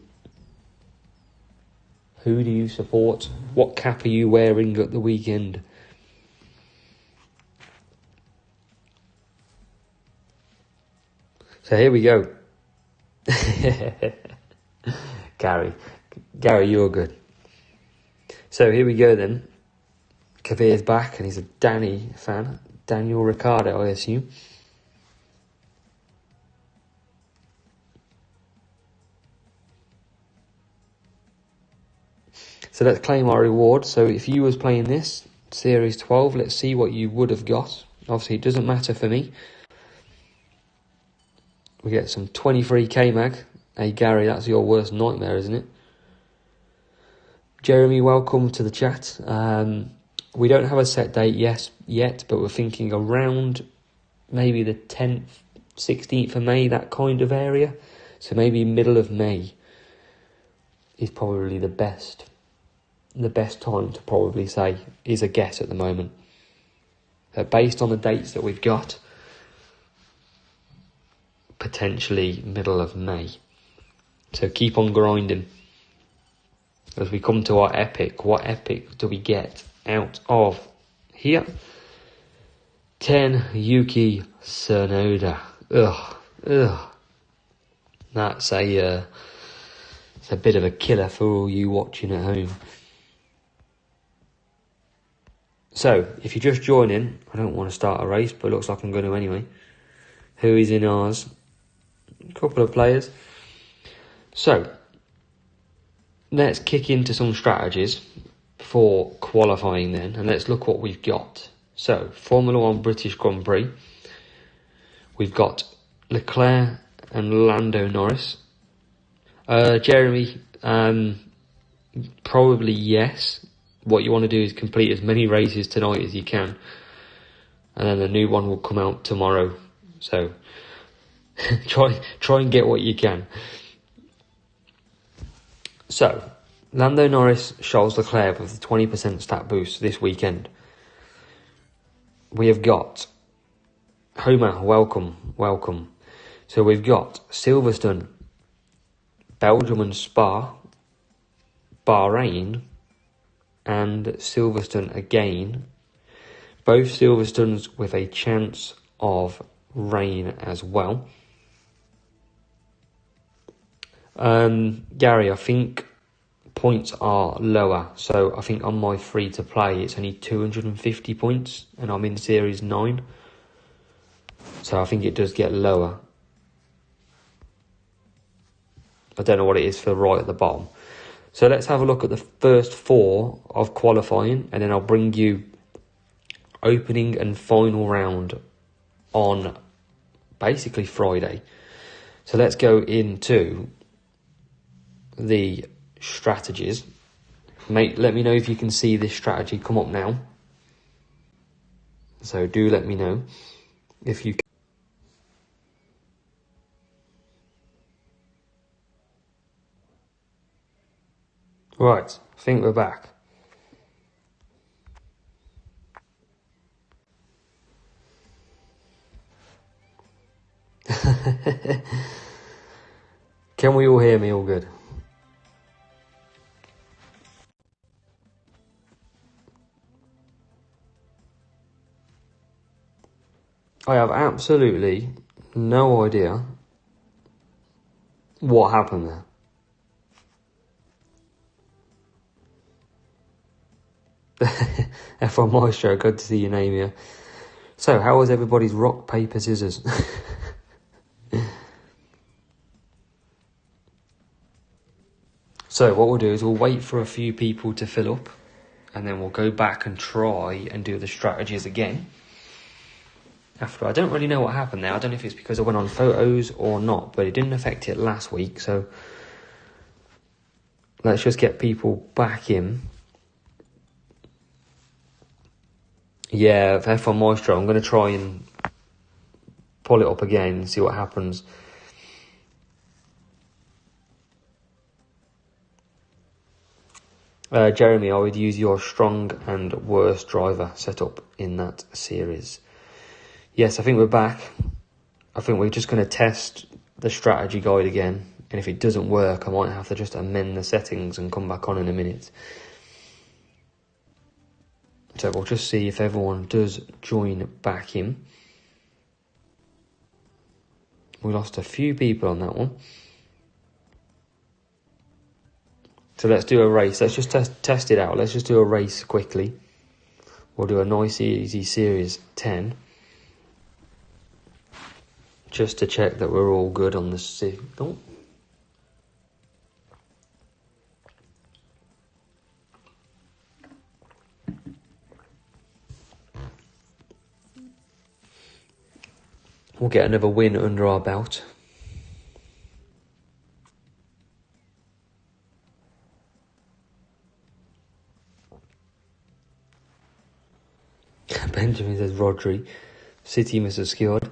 Who do you support? What cap are you wearing at the weekend? So here we go. Gary, you're good. So here we go then. Kavir's back, and he's a Danny fan. Daniel Ricciardo, I assume. So let's claim our reward. So if you was playing this, Series 12, let's see what you would have got. Obviously, it doesn't matter for me. We get some 23k mag. Hey, Gary, that's your worst nightmare, isn't it? Jeremy, welcome to the chat. We don't have a set date yet, but we're thinking around maybe the 10th, 16th of May, that kind of area. So maybe middle of May is probably the best time to probably say, is a guess at the moment. Based on the dates that we've got, potentially middle of May. So keep on grinding. As we come to our epic, what epic do we get out of here? 10 Yuki Tsunoda. Ugh. That's it's a bit of a killer for all you watching at home. So, if you're just joining, I don't want to start a race, but it looks like I'm going to anyway. Who is in ours? A couple of players. So, let's kick into some strategies for qualifying then, and let's look what we've got. So, Formula 1 British Grand Prix. We've got Leclerc and Lando Norris. Jeremy, probably yes. What you want to do is complete as many races tonight as you can, and then the new one will come out tomorrow. So try and get what you can. So Lando Norris, Charles Leclerc with the 20% stat boost this weekend. We have got Homer, welcome. So we've got Silverstone, Belgium and Spa, Bahrain, and Silverstone again. Both Silverstones with a chance of rain as well. Gary, I think points are lower. So I think on my free to play, it's only 250 points, and I'm in Series 9. So I think it does get lower. I don't know what it is for right at the bottom. So let's have a look at the first 4 of qualifying, and then I'll bring you opening and final round on basically Friday. So let's go into the strategies. Mate, let me know if you can see this strategy come up now. So do let me know if you can. Right, I think we're back. Can we all hear me all good? I have absolutely no idea what happened there. F1 Maestro, good to see your name here. So, how was everybody's rock, paper, scissors? So, what we'll do is we'll wait for a few people to fill up, and then we'll go back and try and do the strategies again. After, I don't really know what happened there. I don't know if it's because I went on photos or not, but it didn't affect it last week. So, let's just get people back in. Yeah, F1 Maestro, I'm going to try and pull it up again and see what happens. Jeremy, I would use your strong and worst driver setup in that series. Yes, I think we're back. I think we're just going to test the strategy guide again. And if it doesn't work, I might have to just amend the settings and come back on in a minute. So we'll just see if everyone does join back in. We lost a few people on that one. So let's do a race. Let's just test it out. Let's just do a race quickly. We'll do a nice, easy Series 10. Just to check that we're all good on the signal. We'll get another win under our belt. Benjamin says Rodri. City must have scored.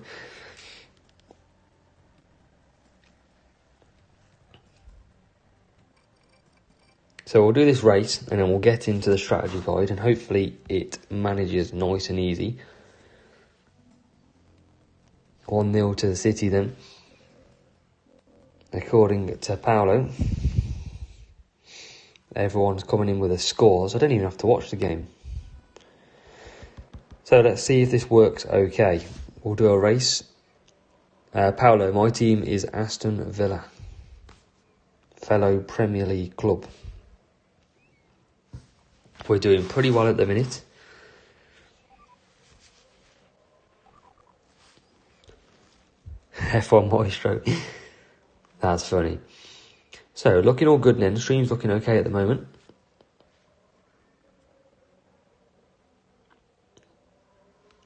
So we'll do this race and then we'll get into the strategy guide and hopefully it manages nice and easy. 1-0 to the City then, according to Paolo. Everyone's coming in with the scores. I don't even have to watch the game. So let's see if this works okay. We'll do a race Paolo, my team is Aston Villa, fellow Premier League club. We're doing pretty well at the minute. F1 Maestro. That's funny. So, looking all good then. Stream's looking okay at the moment.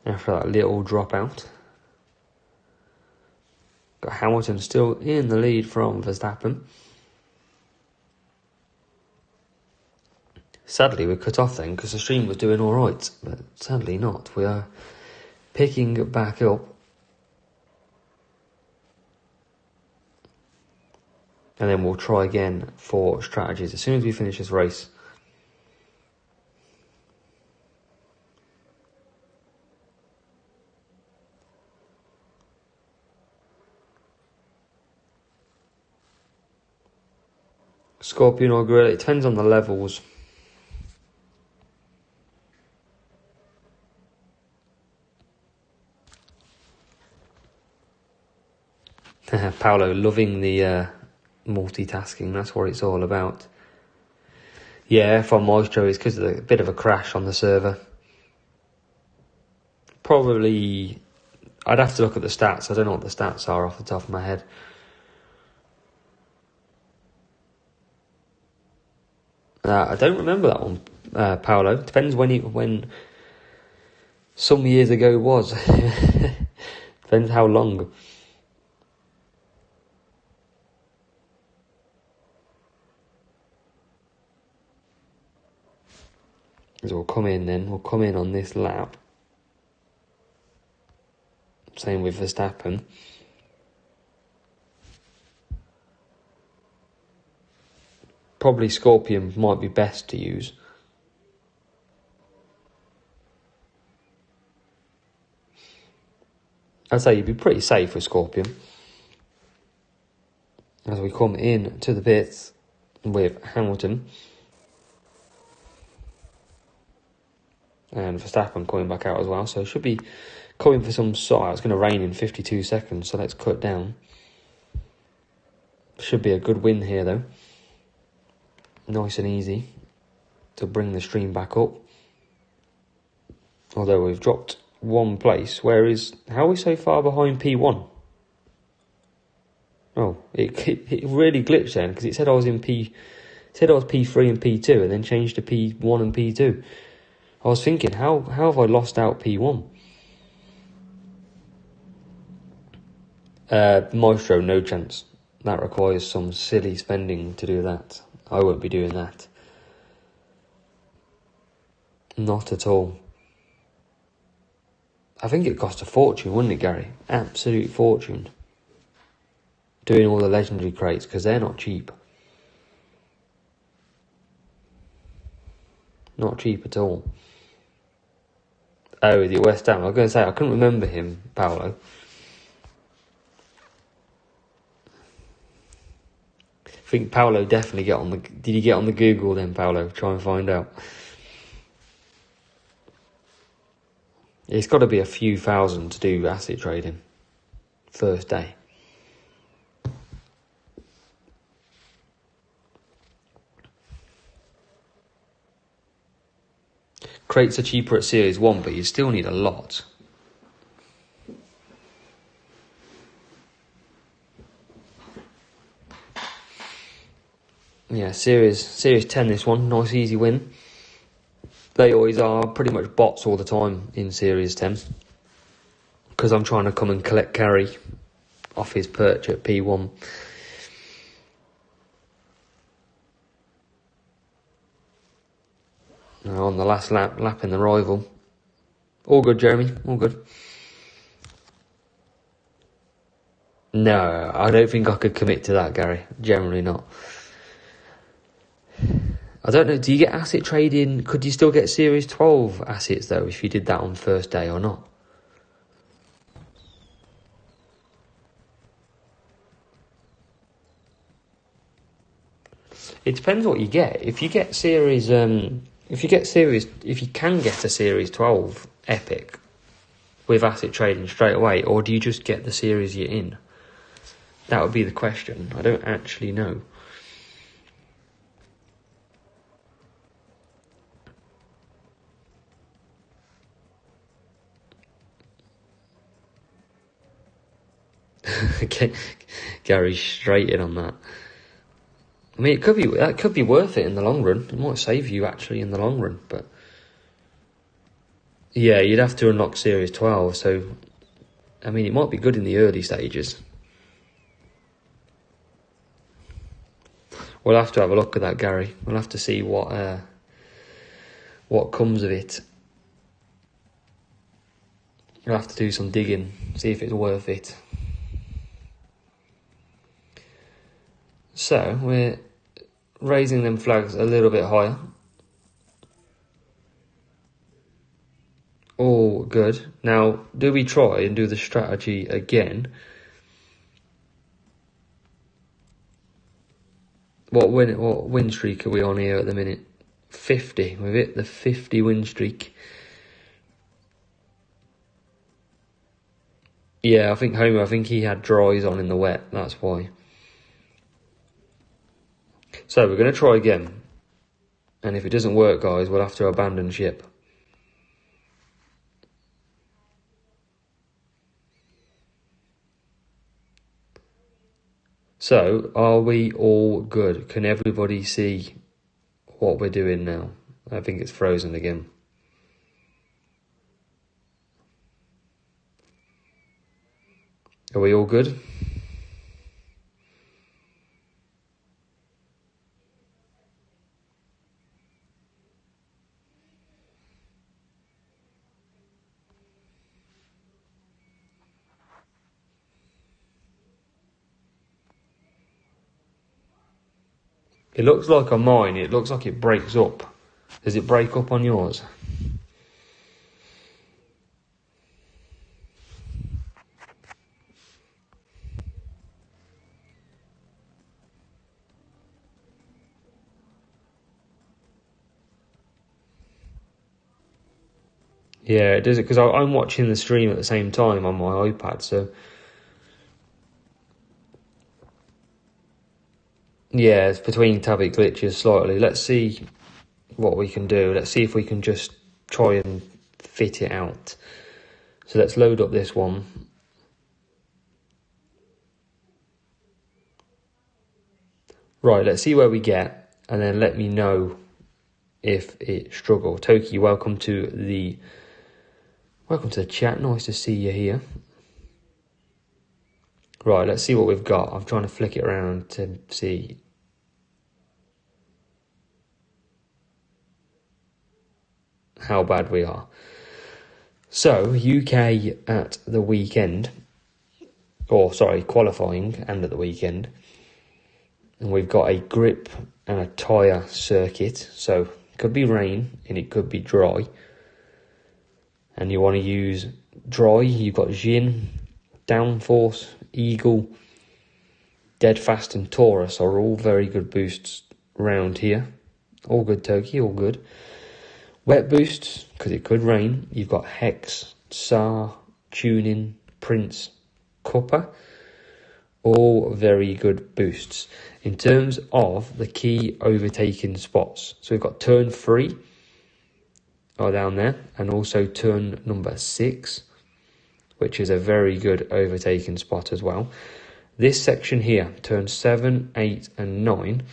After that little dropout. Got Hamilton still in the lead from Verstappen. Sadly, we're cut off then because the stream was doing alright. But sadly not. We are picking back up. And then we'll try again for strategies as soon as we finish this race. Scorpion or Gorilla, it depends on the levels. Paolo loving the multitasking, that's what it's all about. Yeah, F1 Maestro is because of a bit of a crash on the server. Probably, I'd have to look at the stats. I don't know what the stats are off the top of my head. I don't remember that one, Paolo. Depends when some years ago it was. Depends how long. So we'll come in then. We'll come in on this lap. Same with Verstappen. Probably Scorpion might be best to use. I'd say you'd be pretty safe with Scorpion. As we come in to the pits with Hamilton. And Verstappen coming back out as well. So it should be coming for some sort. It's going to rain in 52 seconds, so let's cut down. Should be a good win here though. Nice and easy to bring the stream back up. Although we've dropped one place. How are we so far behind P1? Oh, it really glitched then because it said I was P3 and P2 and then changed to P1 and P2. I was thinking, how have I lost out P1? Maestro, no chance. That requires some silly spending to do that. I won't be doing that. Not at all. I think it cost a fortune, wouldn't it, Gary? Absolute fortune. Doing all the legendary crates, because they're not cheap. Not cheap at all. Oh, the West Ham. I was going to say, I couldn't remember him, Paolo. I think Paolo definitely did he get on the Google then, Paolo? Try and find out. It's got to be a few thousand to do asset trading. First day. Crates are cheaper at Series 1, but you still need a lot. Yeah, Series 10 this one. Nice easy win. They always are pretty much bots all the time in Series 10. Because I'm trying to come and collect carry off his perch at P1. Now on the last lap in the rival. All good, Jeremy. All good. No, I don't think I could commit to that, Gary. Generally not. I don't know, do you get asset trading? Could you still get Series 12 assets, though, if you did that on first day or not? It depends what you get. If you can get a Series 12 Epic, with asset trading straight away, or do you just get the series you're in? That would be the question. I don't actually know. Gary's straight in on that. I mean, that could be worth it in the long run. It might save you actually in the long run, but yeah, you'd have to unlock Series 12. So, I mean, it might be good in the early stages. We'll have to have a look at that, Gary. We'll have to see what comes of it. We'll have to do some digging, see if it's worth it. So, we're raising them flags a little bit higher. All good. Now, do we try and do the strategy again? What win streak are we on here at the minute? 50. We've hit the 50 win streak. Yeah, I think Homer, he had dries on in the wet. That's why. So we're going to try again. And if it doesn't work, guys, we'll have to abandon ship. So, are we all good? Can everybody see what we're doing now? I think it's frozen again. Are we all good? It looks like on mine, it looks like it breaks up. Does it break up on yours? Yeah, it does it because I'm watching the stream at the same time on my iPad, so yeah, it's between tab it glitches slightly. Let's see what we can do. Let's see if we can just try and fit it out. So let's load up this one. Right, let's see where we get, and then let me know if it struggles. Toki, welcome to the chat. Nice to see you here. Right, let's see what we've got. I'm trying to flick it around to see. How bad we are. So, UK at the weekend, qualifying and at the weekend. And we've got a grip and a tyre circuit. So, it could be rain and it could be dry. And you want to use dry, you've got Jin, Downforce, Eagle, Deadfast and Taurus are all very good boosts round here. All good, Toki, all good. Wet boosts, because it could rain. You've got Hex, Tsar, Tuning, Prince, Copper. All very good boosts. In terms of the key overtaking spots. So we've got turn 3. Down there. And also turn number 6. Which is a very good overtaking spot as well. This section here, turn 7, 8 and 9.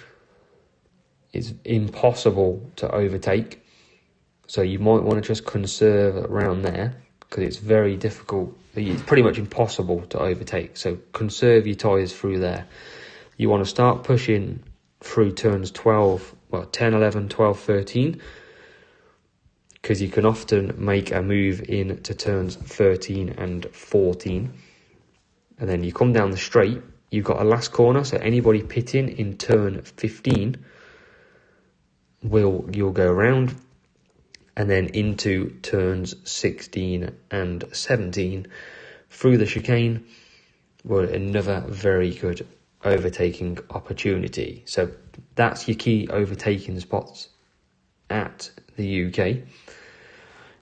Is impossible to overtake. So you might want to just conserve around there because it's very difficult. It's pretty much impossible to overtake. So conserve your tyres through there. You want to start pushing through turns 10, 11, 12, 13 because you can often make a move into turns 13 and 14. And then you come down the straight. You've got a last corner. So anybody pitting in turn 15 you'll go around. And then into turns 16 and 17 through the chicane were another very good overtaking opportunity. So that's your key overtaking spots at the UK.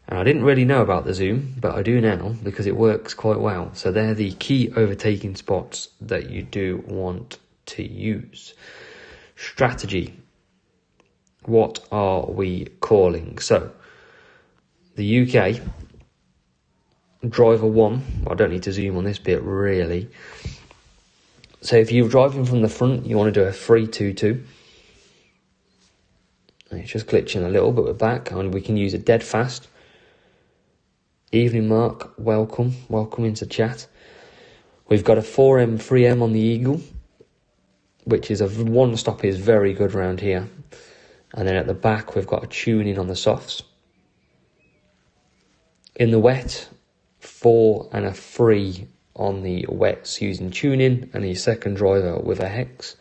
And I didn't really know about the zoom, but I do now because it works quite well. So they're the key overtaking spots that you do want to use. Strategy. What are we calling? So the UK, driver 1, I don't need to zoom on this bit really. So if you're driving from the front, you want to do a 3-2-2. It's just glitching a little, but we're back, and we can use a dead fast. Evening Mark, welcome into chat. We've got a 4M, 3M on the Eagle, which is a one stop is very good around here. And then at the back, we've got a tuning on the softs. In the wet, 4 and a 3 on the wets using tuning, and your second driver with a hex.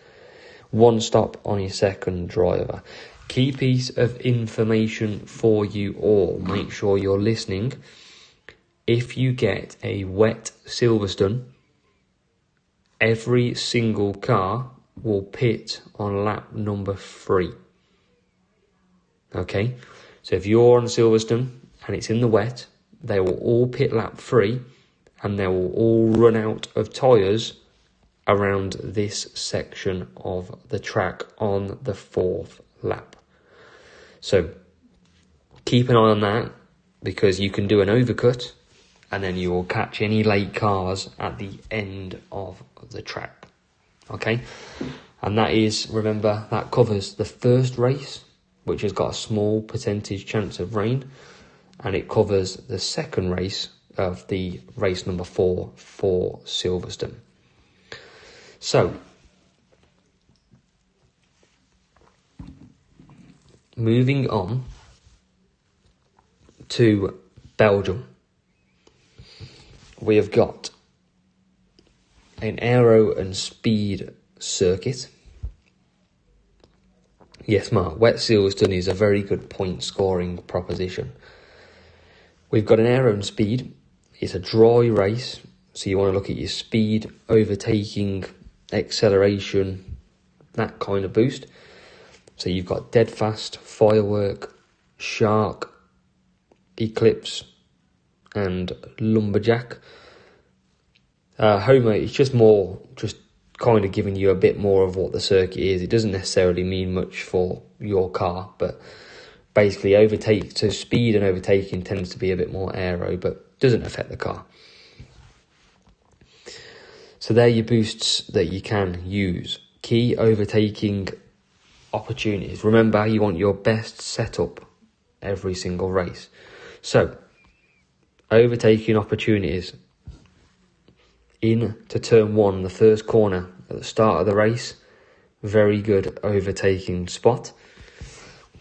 One stop on your second driver. Key piece of information for you all. Make sure you're listening. If you get a wet Silverstone, every single car will pit on lap number 3. Okay, so if you're on Silverstone and it's in the wet, they will all pit lap 3 and they will all run out of tyres around this section of the track on the 4th lap. So keep an eye on that, because you can do an overcut and then you will catch any late cars at the end of the track. Okay, and that is, remember, that covers the first race, which has got a small percentage chance of rain, and it covers the second race of the race number 4 for Silverstone. So, moving on to Belgium, we have got an aero and speed circuit. Yes, Mark, wet Silverstone is a very good point scoring proposition. We've got an aero and speed. It's a dry race, so you want to look at your speed, overtaking, acceleration, that kind of boost. So you've got dead fast, firework, shark, eclipse, and lumberjack. Homer, it's just kind of giving you a bit more of what the circuit is. It doesn't necessarily mean much for your car, but basically speed and overtaking tends to be a bit more aero, but doesn't affect the car. So they're your boosts that you can use. Key overtaking opportunities. Remember, you want your best setup every single race. So, overtaking opportunities. Into turn 1, the first corner at the start of the race. Very good overtaking spot.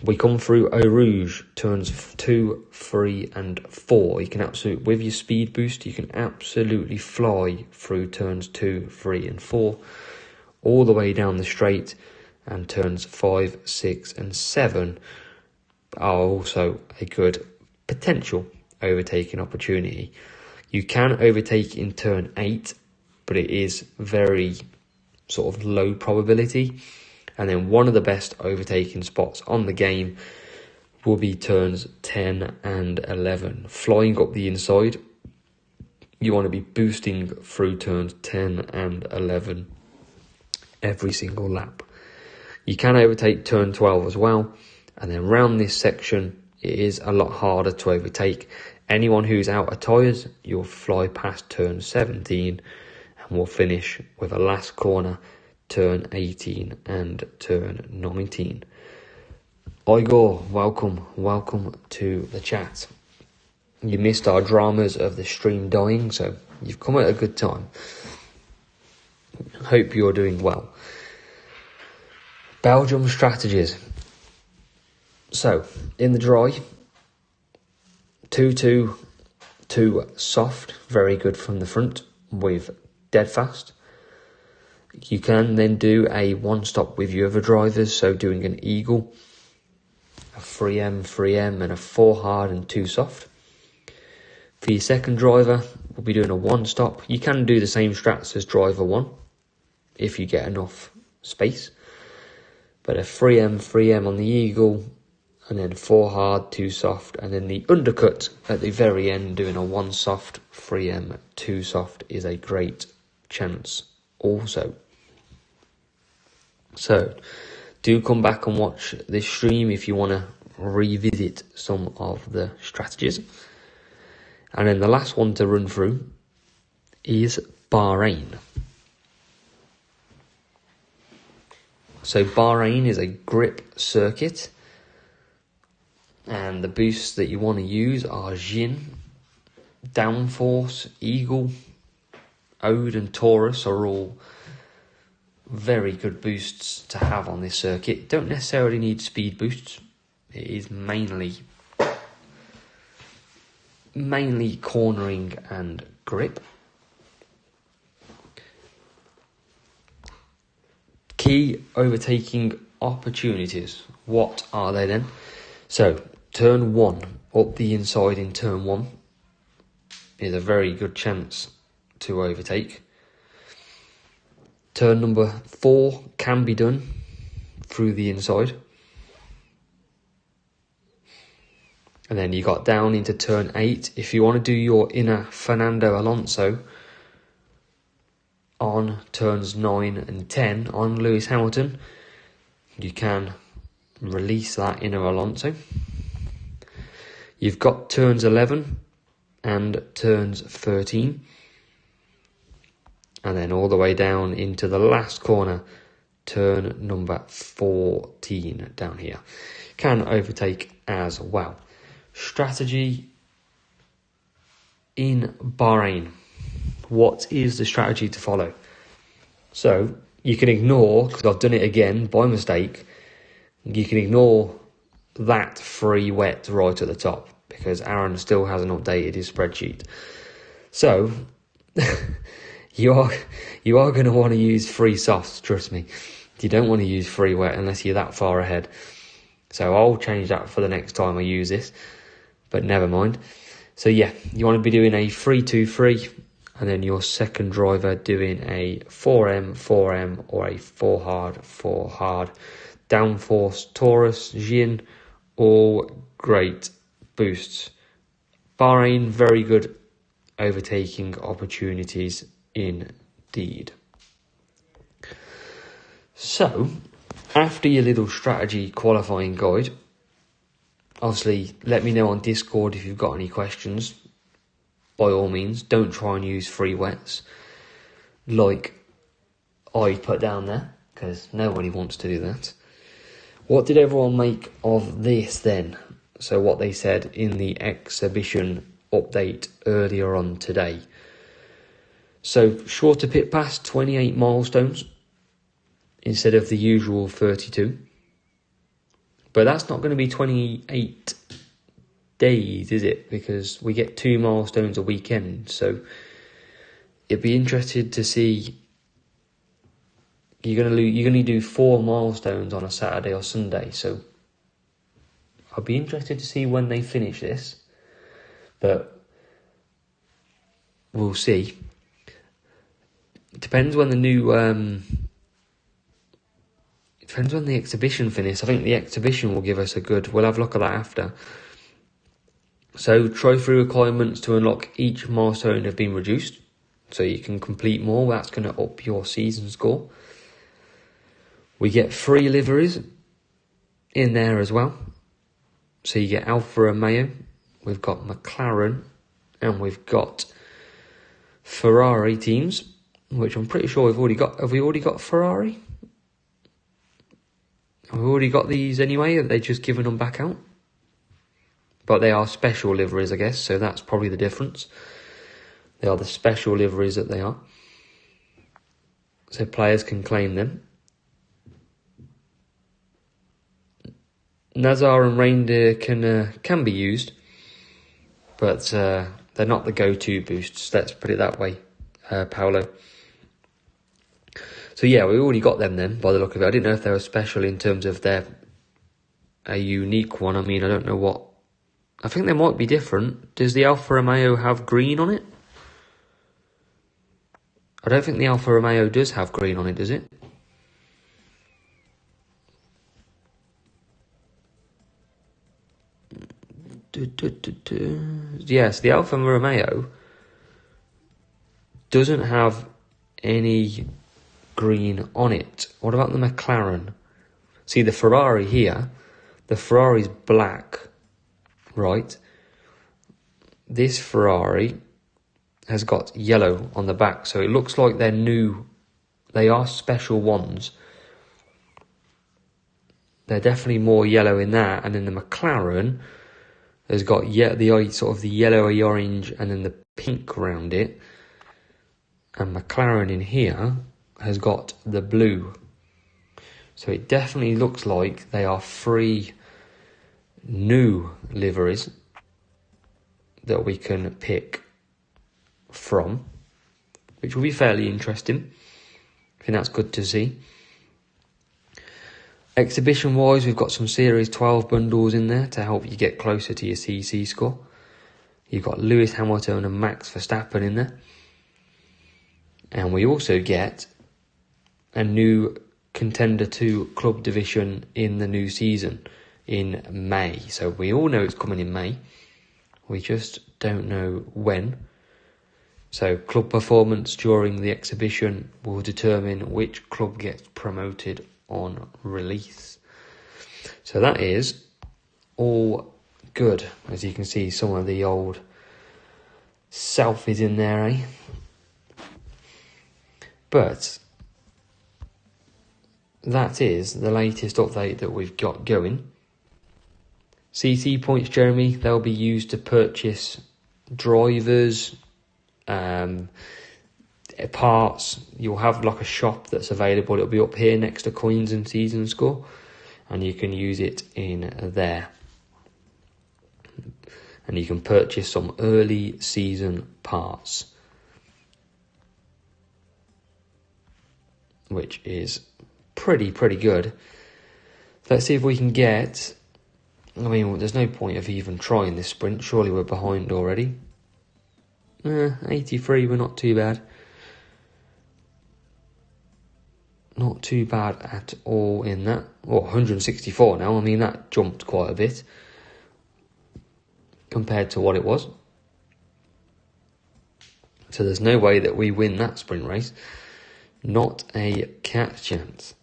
We come through Eau Rouge, turns 2, 3 and 4. You can absolutely, with your speed boost, you can absolutely fly through turns 2, 3 and 4, all the way down the straight, and turns 5, 6 and 7 are also a good potential overtaking opportunity. You can overtake in turn 8, but it is very sort of low probability. And then one of the best overtaking spots on the game will be turns 10 and 11. Flying up the inside, you want to be boosting through turns 10 and 11 every single lap. You can overtake turn 12 as well. And then round this section, it is a lot harder to overtake. Anyone who's out of tyres, you'll fly past turn 17 and we'll finish with a last corner, turn 18 and turn 19. Igor, welcome to the chat. You missed our dramas of the stream dying, so you've come at a good time. Hope you're doing well. Belgium strategies. So, in the dry, 2-2, 2 soft, very good from the front with dead fast. You can then do a one stop with your other drivers, so doing an eagle, a 3M and a 4 hard and 2 soft. For your second driver, we'll be doing a one stop. You can do the same strats as driver 1 if you get enough space. But a 3M on the eagle, and then 4 hard, 2 soft, and then the undercut at the very end, doing a 1 soft, 3M, 2 soft is a great chance also. So, do come back and watch this stream if you want to revisit some of the strategies. And then the last one to run through is Bahrain. So Bahrain is a grip circuit, and the boosts that you want to use are Jin, Downforce, Eagle, Ode and Taurus are all very good boosts to have on this circuit. Don't necessarily need speed boosts. It is mainly cornering and grip. Key overtaking opportunities. What are they then? So, turn 1, up the inside in turn 1 is a very good chance to overtake. Turn number 4 can be done through the inside. And then you got down into turn 8. If you want to do your inner Fernando Alonso on turns 9 and 10 on Lewis Hamilton, you can release that inner Alonso. You've got turns 11 and turns 13. And then all the way down into the last corner, turn number 14 down here. Can overtake as well. Strategy in Bahrain. What is the strategy to follow? So, you can ignore, because I've done it again by mistake, you can ignore that free wet right at the top, because Aaron still hasn't updated his spreadsheet. So, you are going to want to use free softs, trust me. You don't want to use free wet unless you're that far ahead. So I'll change that for the next time I use this, but never mind. So yeah, you want to be doing a 3-2-3, and then your second driver doing a 4M, 4M, or a 4 hard, 4 hard. Downforce, Taurus, Jin, all great boosts. Bahrain, very good overtaking opportunities indeed. So, after your little strategy qualifying guide, obviously let me know on Discord if you've got any questions. By all means, don't try and use free wets like I put down there, because nobody wants to do that. What did everyone make of this then? So what they said in the exhibition update earlier on today. So shorter pit pass, 28 milestones instead of the usual 32. But that's not going to be 28 days, is it? Because we get 2 milestones a weekend. So it'd be interested to see. You're going to do 4 milestones on a Saturday or Sunday. So I'll be interested to see when they finish this. But we'll see. It depends when the new depends when the exhibition finishes. I think the exhibition will give us a good. We'll have a look at that after. So trophy requirements to unlock each milestone have been reduced, so you can complete more. That's going to up your season score. We get 3 liveries in there as well. So you get Alfa Romeo, we've got McLaren, and we've got Ferrari teams, which I'm pretty sure we've already got. Have we already got Ferrari? Have we already got these anyway? Have they just given them back out? But they are special liveries, I guess, so that's probably the difference. They are the special liveries that they are. So players can claim them. Nazar and Reindeer can be used, but they're not the go-to boosts, let's put it that way, Paolo. So yeah, we already got them then, by the look of it. I didn't know if they were special in terms of they're a unique one. I mean, I don't know what. I think they might be different. Does the Alfa Romeo have green on it? I don't think the Alfa Romeo does have green on it, does it? Yes, the Alfa Romeo doesn't have any green on it. What about the McLaren? See, the Ferrari here, the Ferrari's black, right? This Ferrari has got yellow on the back, so it looks like they're new. They are special ones. They're definitely more yellow in that, and then the McLaren has got the sort of the yellowy orange and then the pink around it. And McLaren in here has got the blue. So it definitely looks like they are 3 new liveries that we can pick from, which will be fairly interesting. I think that's good to see. Exhibition wise, we've got some Series 12 bundles in there to help you get closer to your CC score. You've got Lewis Hamilton and Max Verstappen in there. And we also get a new Contender 2 club division in the new season in May. So we all know it's coming in May. We just don't know when. So club performance during the exhibition will determine which club gets promoted on release. So that is all good. As you can see, some of the old selfies in there, eh? But that is the latest update that we've got going. CC points, Jeremy, they'll be used to purchase drivers, parts. You'll have like a shop that's available. It'll be up here next to coins and season score, and you can use it in there. And you can purchase some early season parts, which is pretty good. Let's see if we can get... I mean, there's no point of even trying this sprint. Surely we're behind already. 83, we're not too bad. Not too bad at all in that. 164 now. I mean, that jumped quite a bit compared to what it was. So there's no way that we win that sprint race. Not a cat chance.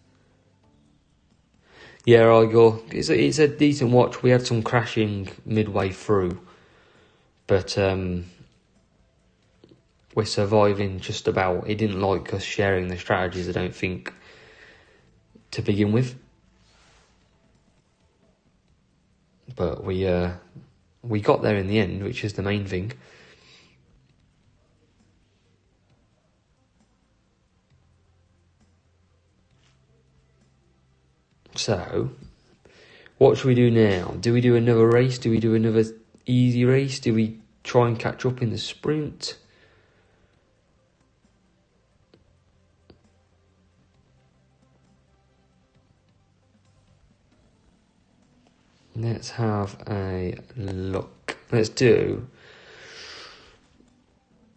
Yeah, Igor, it's a decent watch. We had some crashing midway through, but we're surviving just about. He didn't like us sharing the strategies, I don't think, to begin with. But we got there in the end, which is the main thing. So, what should we do now? Do we do another race? Do we do another easy race? Do we try and catch up in the sprint? Let's have a look. Let's do...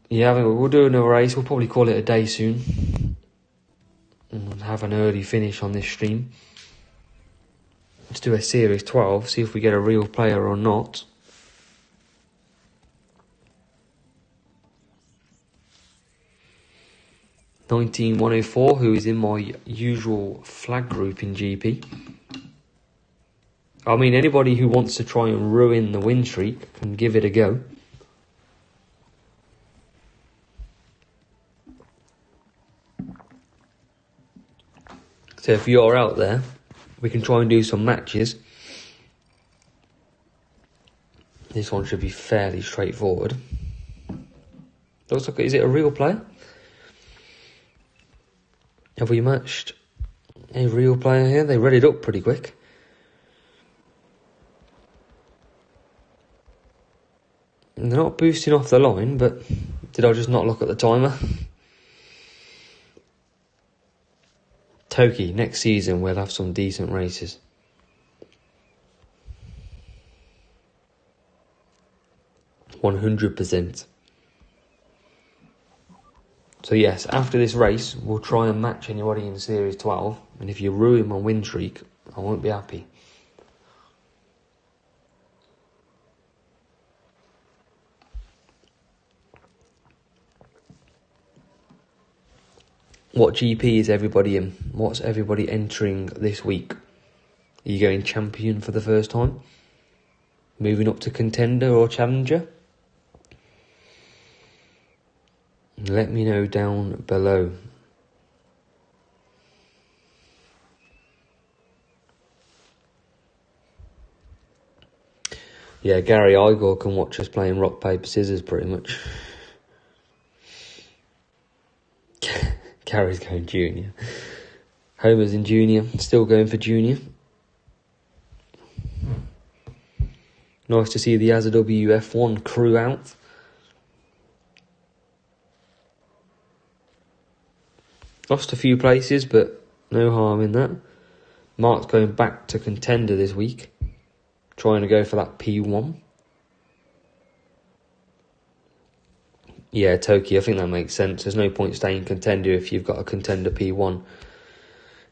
Yeah, we'll do another race. We'll probably call it a day soon. And have an early finish on this stream. Let's do a Series 12, see if we get a real player or not. $19,104, who is in my usual flag group in GP. I mean, anybody who wants to try and ruin the win streak can give it a go. So if you're out there, we can try and do some matches. This one should be fairly straightforward. Looks like, is it a real player? Have we matched a real player here? They read it up pretty quick. And they're not boosting off the line, but did I just not look at the timer? Toki, next season we'll have some decent races. %100%. So yes, after this race, we'll try and match anybody in Series 12. And if you ruin my win streak, I won't be happy. What GP is everybody in? What's everybody entering this week? Are you going champion for the first time? Moving up to contender or challenger? Let me know down below. Yeah, Gary Igor can watch us playing rock, paper, scissors pretty much. Gary's going junior. Homer's in junior, still going for junior. Nice to see the AZW F1 crew out. Lost a few places, but no harm in that. Mark's going back to contender this week, trying to go for that P1. Yeah, Toki, I think that makes sense. There's no point staying contender if you've got a contender P1.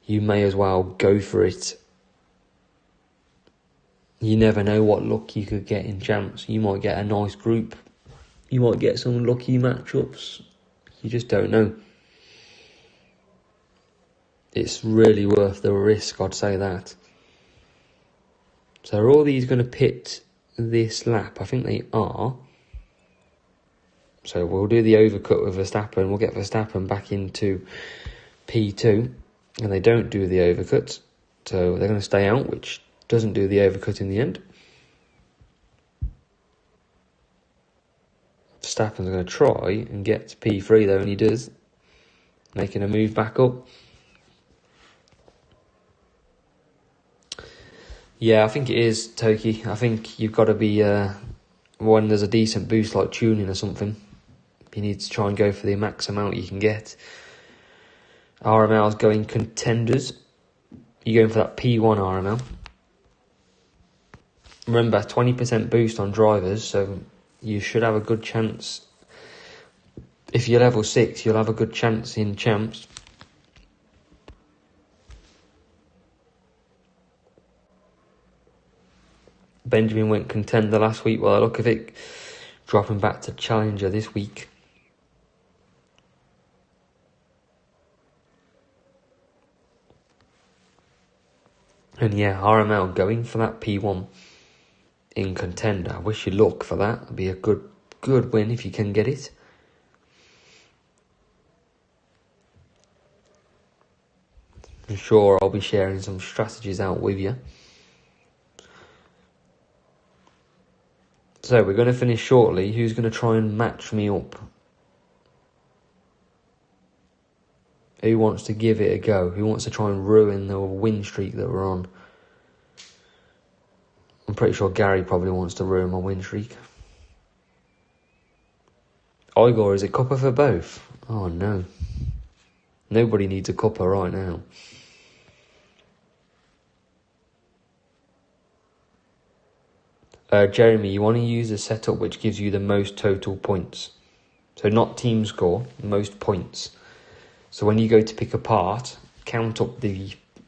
You may as well go for it. You never know what luck you could get in champs. You might get a nice group. You might get some lucky matchups. You just don't know. It's really worth the risk, I'd say that. So are all these going to pit this lap? I think they are. So we'll do the overcut with Verstappen. We'll get Verstappen back into P2. And they don't do the overcut. So they're going to stay out, which doesn't do the overcut in the end. Verstappen's going to try and get to P3 though, and he does. Making a move back up. Yeah, I think it is, Toki. I think you've got to be, when there's a decent boost like tuning or something, you need to try and go for the max amount you can get. RML's going contenders. You're going for that P1 RML. Remember, 20% boost on drivers, so you should have a good chance. If you're level 6, you'll have a good chance in champs. Benjamin went contender last week. Well, look at it, dropping back to challenger this week. And yeah, RML going for that P1 in contender. I wish you luck for that. It'd be a good win if you can get it. I'm sure I'll be sharing some strategies out with you. So we're going to finish shortly. Who's going to try and match me up? Who wants to give it a go? Who wants to try and ruin the win streak that we're on? I'm pretty sure Gary probably wants to ruin my win streak. Igor, is it cuppa for both? Oh no. Nobody needs a cuppa right now. Jeremy, you want to use a setup which gives you the most total points. So not team score, most points. So when you go to pick a part, count up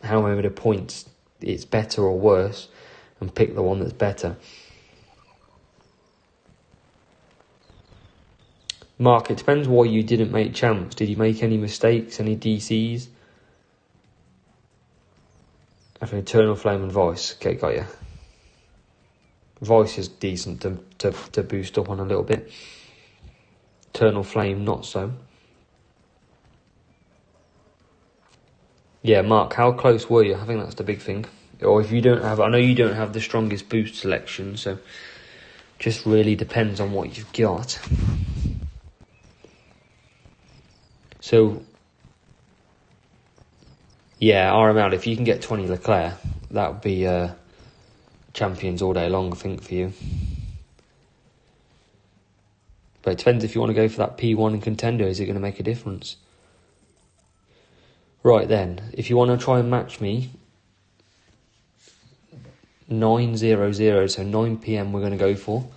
however the points it's better or worse, and pick the one that's better. Mark, it depends why you didn't make champs. Did you make any mistakes, any DCs? After Eternal Flame and Voice. Okay, got you. Voice is decent to boost up on a little bit. Eternal Flame, not so. Yeah, Mark, how close were you? I think that's the big thing. Or if you don't have, I know you don't have the strongest boost selection, so just really depends on what you've got. So, yeah, RML, if you can get 20 Leclerc, that would be champions all day long, I think, for you. But it depends if you want to go for that P1 and contender, is it going to make a difference? Right then, if you want to try and match me, 9:00, so 9 PM we're going to go for,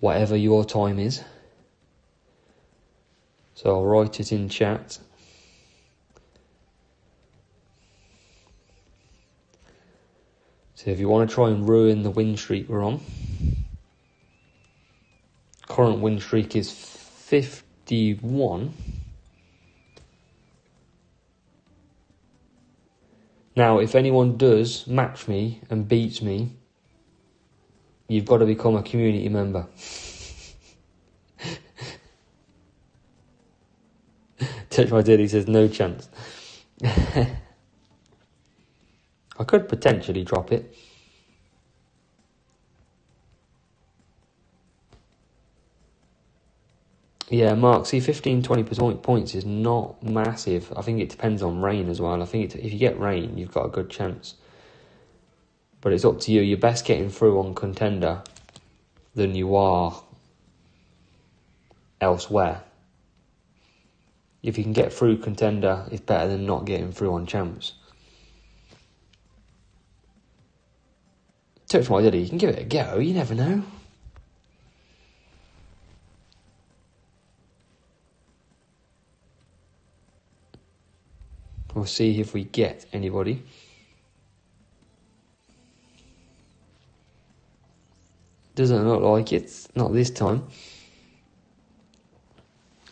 whatever your time is. So I'll write it in chat. So if you want to try and ruin the win streak we're on, current win streak is 51. Now, if anyone does match me and beats me, you've got to become a community member. Touch My Titty says no chance. I could potentially drop it. Yeah, Mark, see, 15, 20 points is not massive. I think it depends on rain as well. I think if you get rain, you've got a good chance. But it's up to you. You're best getting through on Contender than you are elsewhere. If you can get through Contender, it's better than not getting through on Champs. Touch My Titty, you can give it a go. You never know. We'll see if we get anybody. Doesn't look like it. Not this time.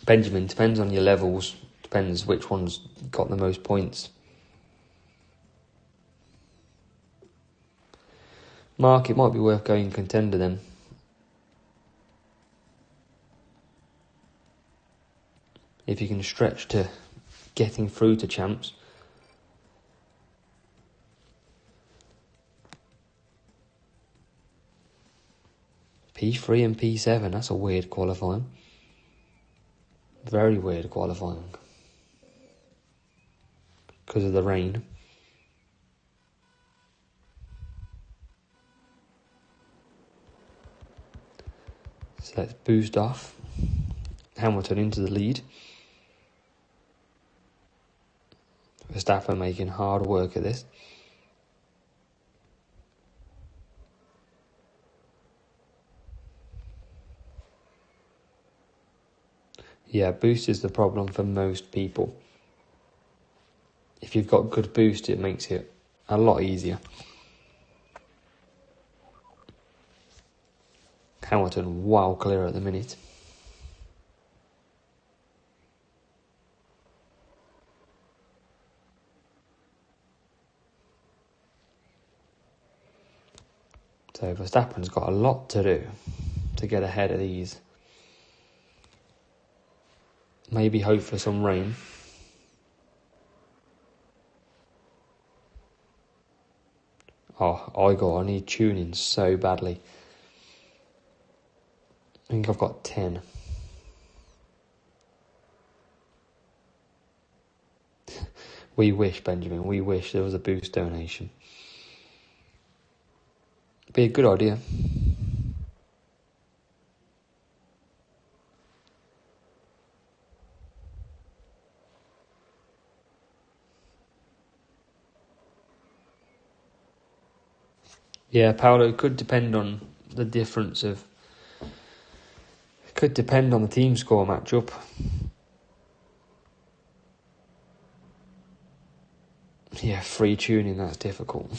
Benjamin, depends on your levels. Depends which one's got the most points. Mark, it might be worth going Contender then. If you can stretch to getting through to Champs. P3 and P7, that's a weird qualifying. Very weird qualifying. Because of the rain. So let's boost off. Hamilton into the lead. Verstappen making hard work at this. Yeah, boost is the problem for most people. If you've got good boost, it makes it a lot easier. Hamilton, wow, clear at the minute. So Verstappen's got a lot to do to get ahead of these. Maybe hope for some rain. Oh, I need tuning so badly. I think I've got 10. We wish, Benjamin, we wish there was a boost donation. Be a good idea. Yeah, Paolo, could depend on the difference of... Could depend on the team score matchup. Yeah, free tuning, that's difficult.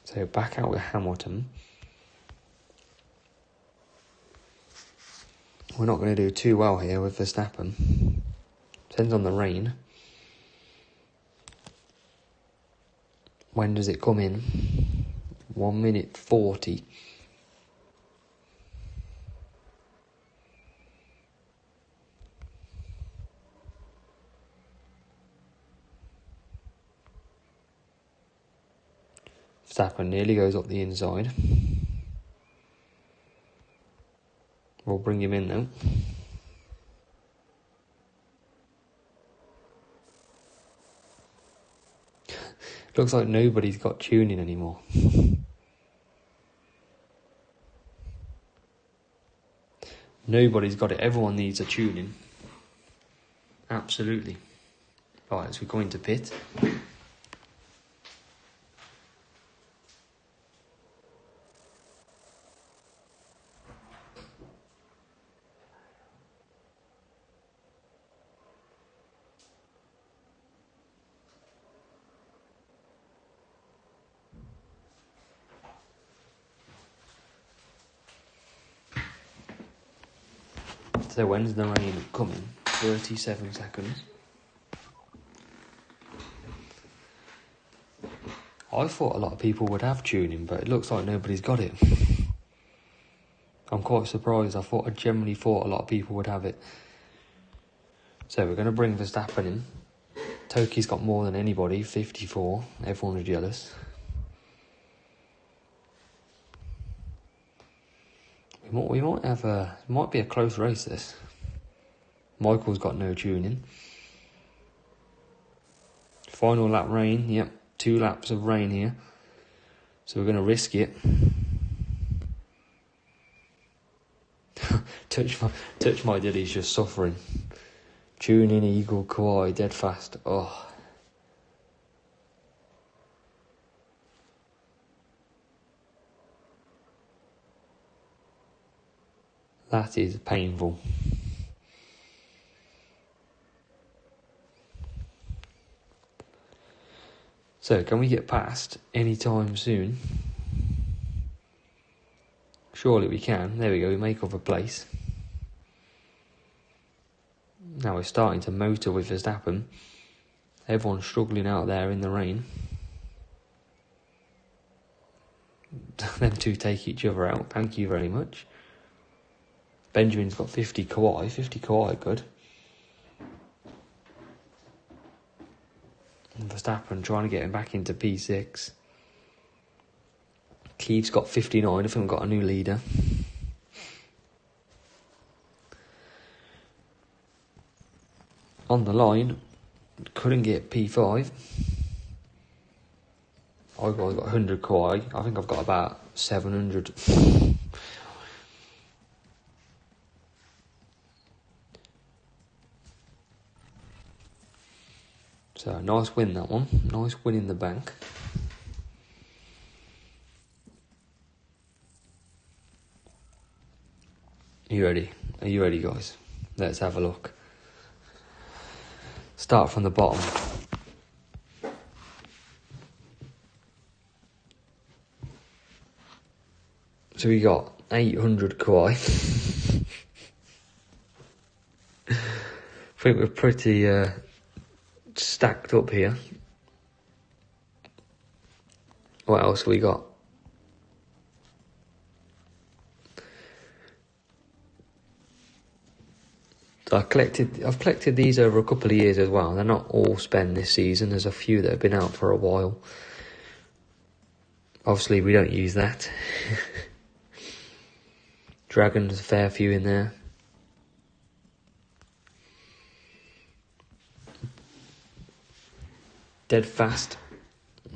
So back out with Hamilton. We're not going to do too well here with Verstappen. Depends on the rain. When does it come in? 1 minute 40. Verstappen nearly goes up the inside. We'll bring him in now. Looks like nobody's got tuning anymore. Nobody's got it. Everyone needs a tuning. Absolutely. Right, as we go into pit. So when's the rain coming? 37 seconds. I thought a lot of people would have tuning, but it looks like nobody's got it. I'm quite surprised. I generally thought a lot of people would have it. So we're going to bring Verstappen in. Toki's got more than anybody, 54. Everyone's jealous. We might have it might be a close race, this. Michael's got no tuning. Final lap rain, yep. 2 laps of rain here. So we're going to risk it. Touch my daddy's just suffering. Tune in, Eagle, Kawhi, dead fast. Oh. That is painful. So, can we get past any time soon? Surely we can. There we go, we make up a place. Now we're starting to motor with Verstappen. Everyone's struggling out there in the rain. Them two take each other out. Thank you very much. Benjamin's got 50 Kawhi. 50 Kawhi, good. And Verstappen trying to get him back into P6. Keith's got 59. I think we've got a new leader. On the line, couldn't get P5. I've got 100 Kawhi. I think I've got about 700. So, nice win, that one. Nice win in the bank. Are you ready? Are you ready, guys? Let's have a look. Start from the bottom. So we got 800 Kawhi. I think we're pretty stacked up here. What else we got? So I've collected these over a couple of years as well. They're not all spent this season. There's a few that have been out for a while. Obviously, we don't use that. Dragons, a fair few in there. Dead Fast.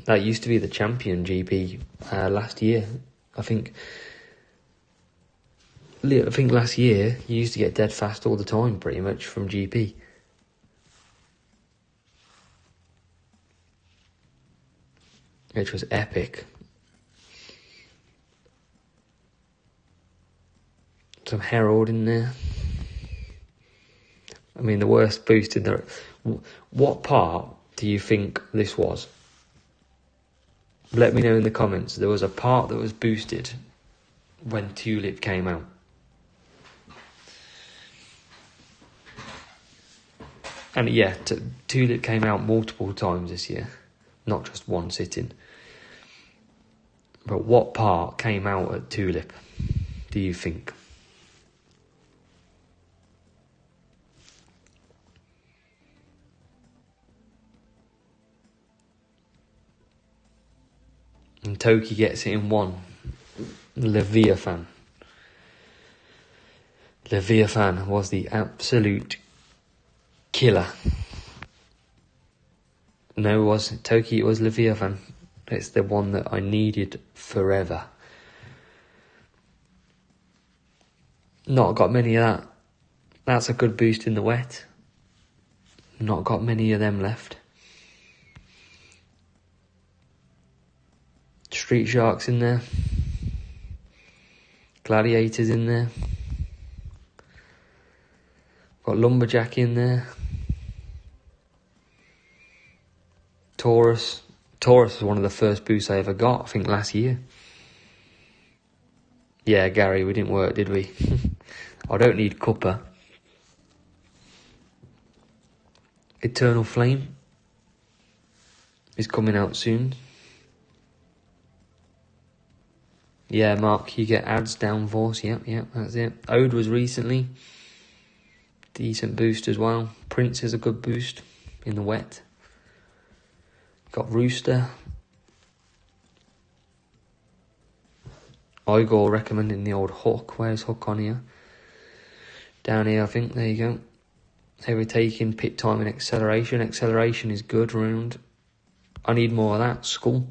That used to be the champion GP last year. I think last year you used to get Dead Fast all the time, pretty much, from GP. Which was epic. Some Herald in there. I mean, the worst boost in there. What part do you think this was? Let me know in the comments. There was a part that was boosted when Tulip came out. And yeah, Tulip came out multiple times this year, not just one sitting. But what part came out at Tulip, do you think? And Toki gets it in one. Leviathan. Leviathan was the absolute killer. No, it wasn't Toki, it was Leviathan. It's the one that I needed forever. Not got many of that. That's a good boost in the wet. Not got many of them left. Street Sharks in there. Gladiators in there. Got Lumberjack in there. Taurus. Taurus was one of the first boosts I ever got, I think last year. Yeah, Gary, we didn't work, did we? I don't need Cuppa. Eternal Flame is coming out soon. Yeah, Mark, you get ads, Downforce. Yep, that's it. Ode was recently. Decent boost as well. Prince is a good boost in the wet. Got Rooster. Igor recommending the old Hook. Where's Hook on here? Down here, I think. There you go. Overtaking, pit time and acceleration. Acceleration is good round. I need more of that. Skull.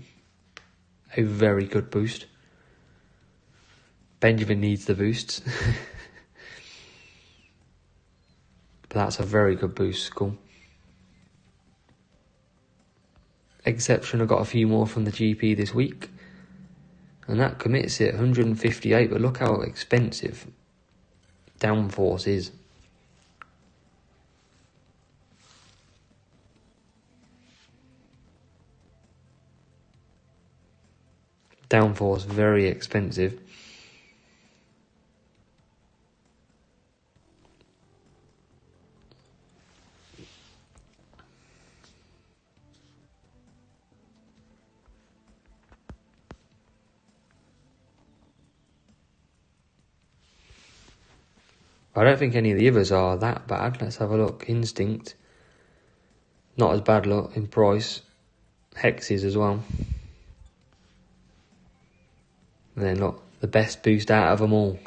A very good boost. Benjamin needs the boosts. But that's a very good boost, Skull. Exception, I got a few more from the GP this week. And that commits it, 158. But look how expensive Downforce is. Downforce, very expensive. I don't think any of the others are that bad. Let's have a look. Instinct. Not as bad look in price. Hexes as well. And then look, the best boost out of them all.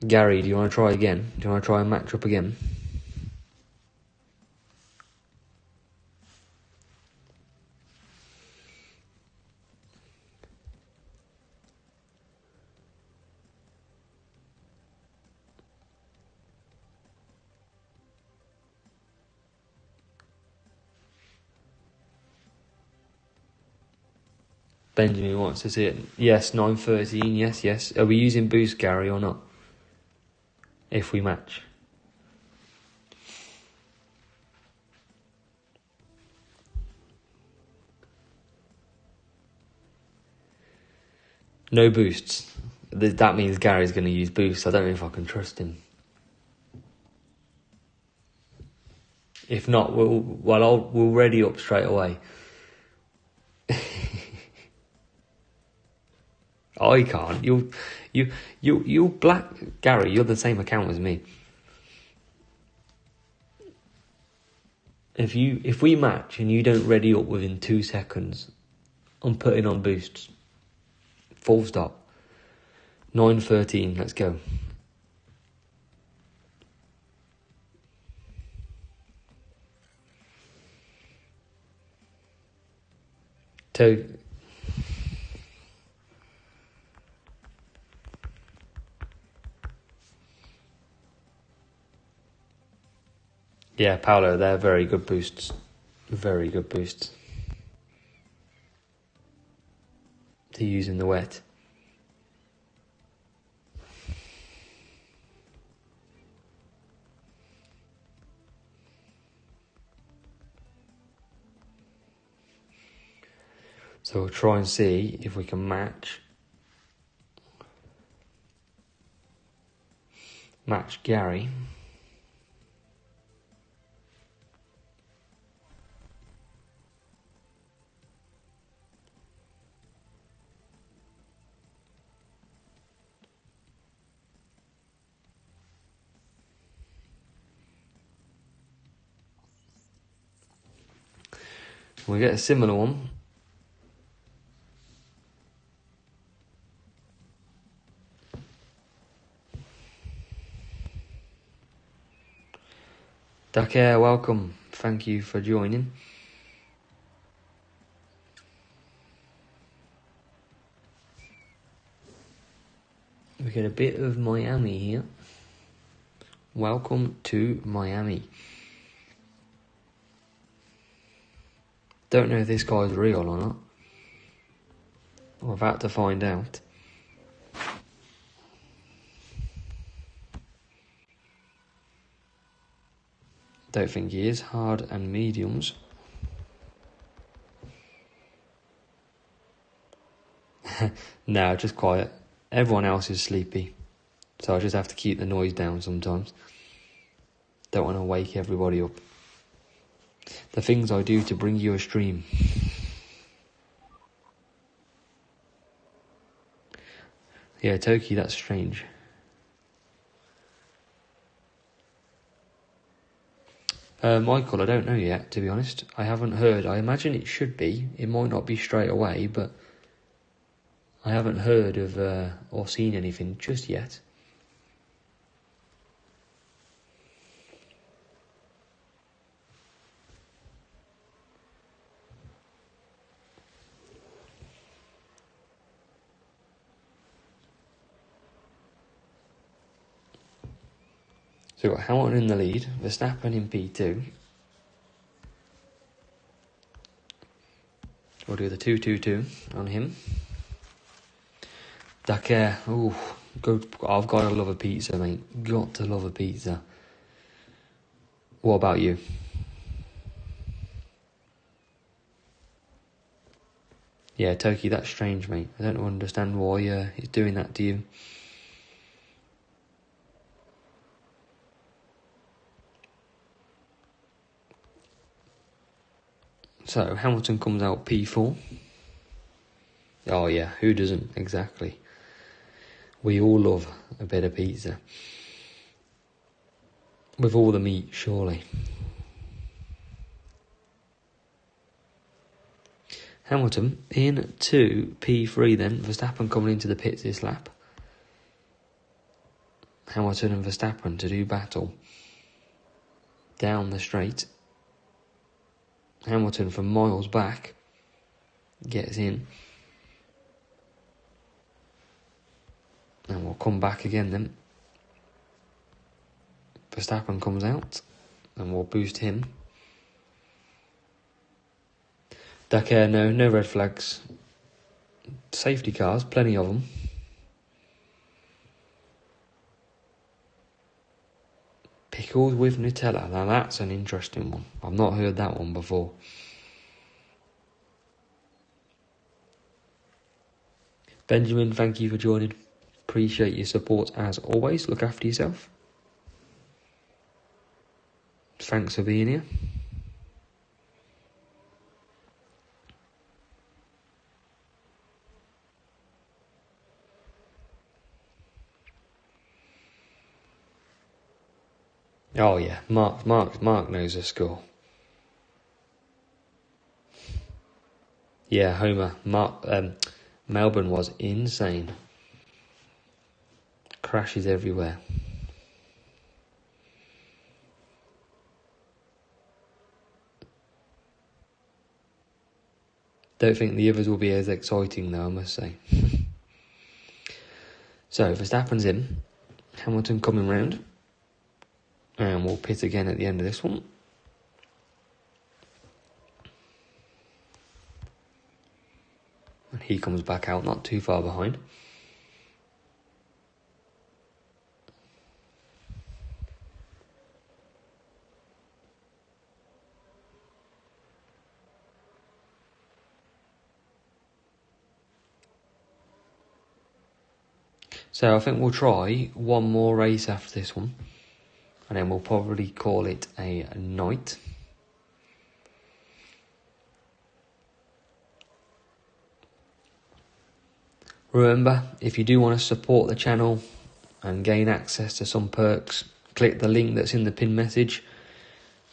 Gary, do you want to try again? Do you want to try and match up again? Benjamin wants to see it. Yes, 913. Yes. Are we using boost, Gary, or not? If we match. No boosts. That means Gary's going to use boosts. I don't know if I can trust him. If not, we'll ready up straight away. I can't. You black Gary. You're the same account as me. If we match and you don't ready up within 2 seconds, I'm putting on boosts. Full stop. 913. Let's go. Yeah, Paolo, they're very good boosts. Very good boosts. To use in the wet. So we'll try and see if we can match Gary. We get a similar one. Dakar, welcome. Thank you for joining. We get a bit of Miami here. Welcome to Miami. Don't know if this guy's real or not. We're about to find out. Don't think he is. Hard and mediums. No, just quiet. Everyone else is sleepy. So I just have to keep the noise down sometimes. Don't want to wake everybody up. The things I do to bring you a stream. Yeah, Toki, that's strange. Michael, I don't know yet, to be honest. I haven't heard. I imagine it should be. It might not be straight away, but I haven't heard of or seen anything just yet. So we've got Hamilton in the lead, Verstappen in P2. We'll do the 2-2-2 on him. Dakar, ooh, I've got to love a pizza, mate. Got to love a pizza. What about you? Yeah, Toki, that's strange, mate. I don't understand why he's doing that to you. So, Hamilton comes out P4. Oh yeah, who doesn't? Exactly. We all love a bit of pizza. With all the meat, surely. Hamilton in to P3 then. Verstappen coming into the pits this lap. Hamilton and Verstappen to do battle. Down the straight. Hamilton from miles back gets in. And we'll come back again then. Verstappen comes out and we'll boost him. Dakar, no red flags. Safety cars, plenty of them. Pickles with Nutella. Now that's an interesting one. I've not heard that one before. Benjamin, thank you for joining. Appreciate your support as always. Look after yourself. Thanks for being here. Oh yeah, Mark knows the score. Yeah, Homer. Melbourne was insane. Crashes everywhere. Don't think the others will be as exciting though, I must say. So, Verstappen's in. Hamilton coming round. And we'll pit again at the end of this one. And he comes back out, not too far behind. So I think we'll try one more race after this one. And then we'll probably call it a night. Remember, if you do want to support the channel and gain access to some perks, click the link that's in the pinned message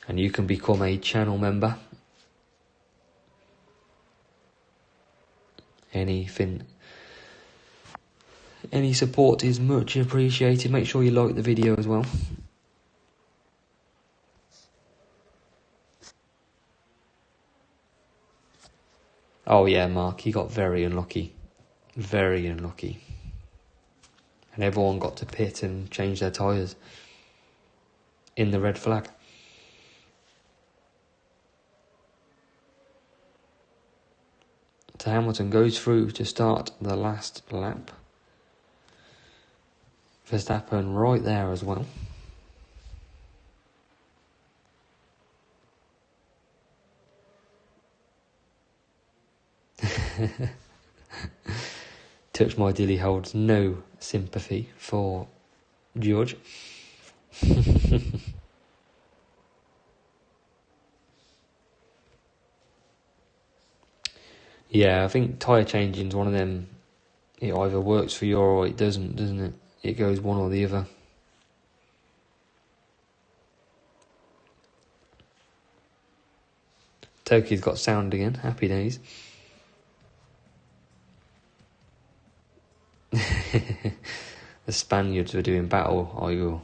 and you can become a channel member. Any support is much appreciated. Make sure you like the video as well. Oh yeah, Mark, he got very unlucky. Very unlucky. And everyone got to pit and change their tyres in the red flag. So Hamilton goes through to start the last lap. Verstappen right there as well. Touch My Dilly holds no sympathy for George. Yeah, I think tyre changing is one of them. It either works for you or it doesn't it? It goes one or the other. Toki's got sound again. Happy days. The Spaniards were doing battle, Igor.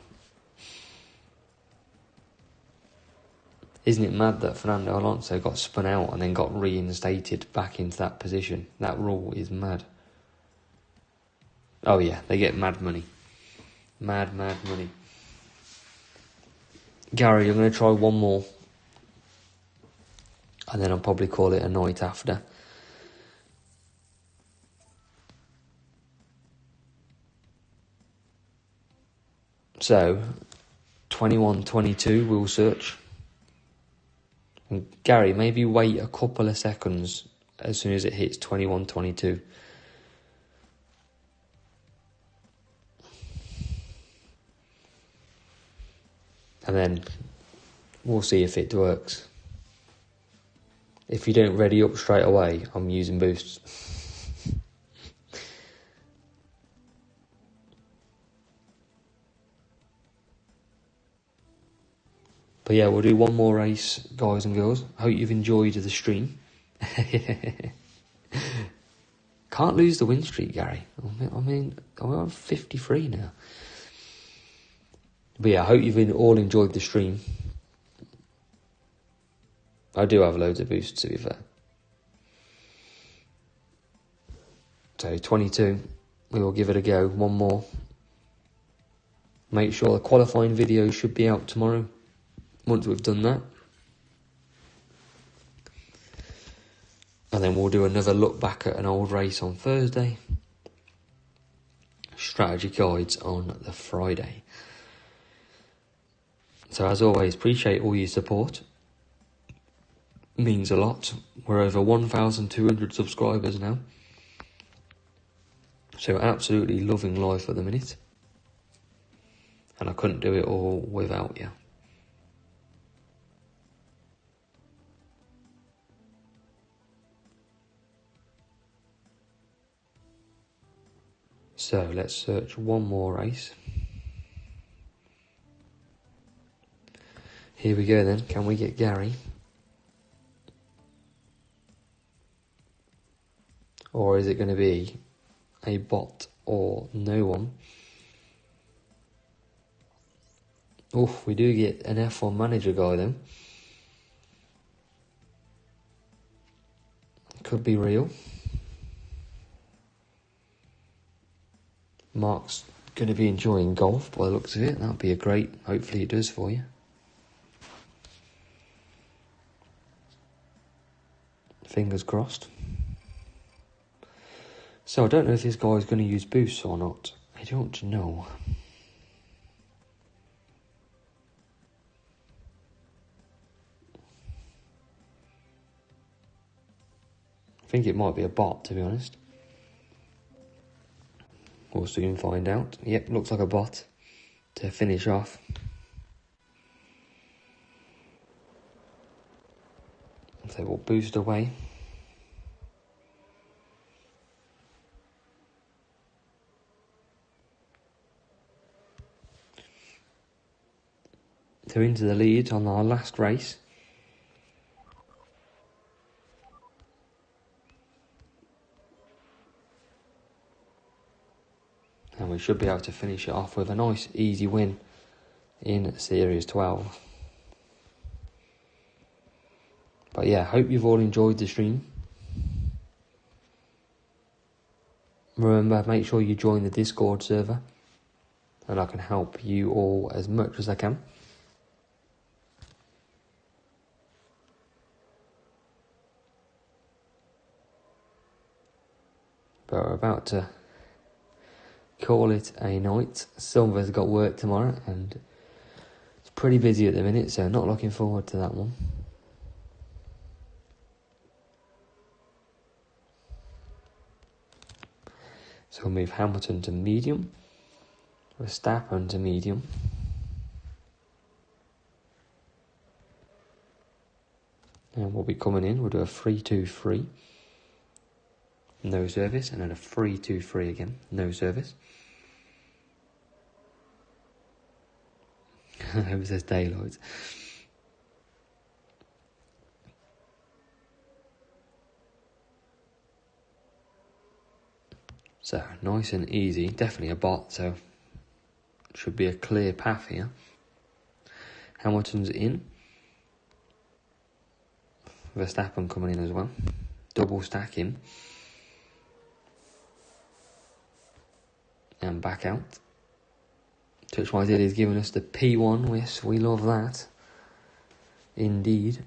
Isn't it mad that Fernando Alonso got spun out and then got reinstated back into that position? That rule is mad. Oh yeah, they get mad money. Mad money. Gary, I'm going to try one more. And then I'll probably call it a night after. So, 21-22 we'll search. And Gary, maybe wait a couple of seconds as soon as it hits 21-22. And then we'll see if it works. If you don't ready up straight away, I'm using boosts. But yeah, we'll do one more race, guys and girls. Hope you've enjoyed the stream. Can't lose the win streak, Gary. I mean, we're on 53 now. But yeah, I hope you've all enjoyed the stream. I do have loads of boosts, to be fair. So 22, we will give it a go. One more. Make sure the qualifying video should be out tomorrow. Once we've done that. And then we'll do another look back at an old race on Thursday. Strategy guides on the Friday. So as always, appreciate all your support. Means a lot. We're over 1,200 subscribers now. So absolutely loving life at the minute. And I couldn't do it all without you. So let's search one more race. Here we go then. Can we get Gary? Or is it going to be a bot or no one? Oof, we do get an F1 manager guy then. Could be real. Mark's going to be enjoying golf by the looks of it. That'll be a great, hopefully it does for you. Fingers crossed. So I don't know if this guy's going to use boosts or not. I don't know. I think it might be a bot, to be honest. We'll soon find out. Yep, looks like a bot to finish off. So we'll boost away. So into the lead on our last race. And we should be able to finish it off with a nice easy win in Series 12. But yeah, hope you've all enjoyed the stream. Remember, make sure you join the Discord server. And I can help you all as much as I can. But we're about to call it a night. Silver's got work tomorrow and it's pretty busy at the minute, so not looking forward to that one. So we'll move Hamilton to medium. Verstappen to medium. And we'll be coming in, we'll do a 3-2-3. No service, and then a 3-2-3 again, no service. It says daylight. So, nice and easy. Definitely a bot, so should be a clear path here. Hamilton's in. Verstappen coming in as well. Double stack him. And back out. Touch My Dilly is giving us the P1. Yes, we love that. Indeed.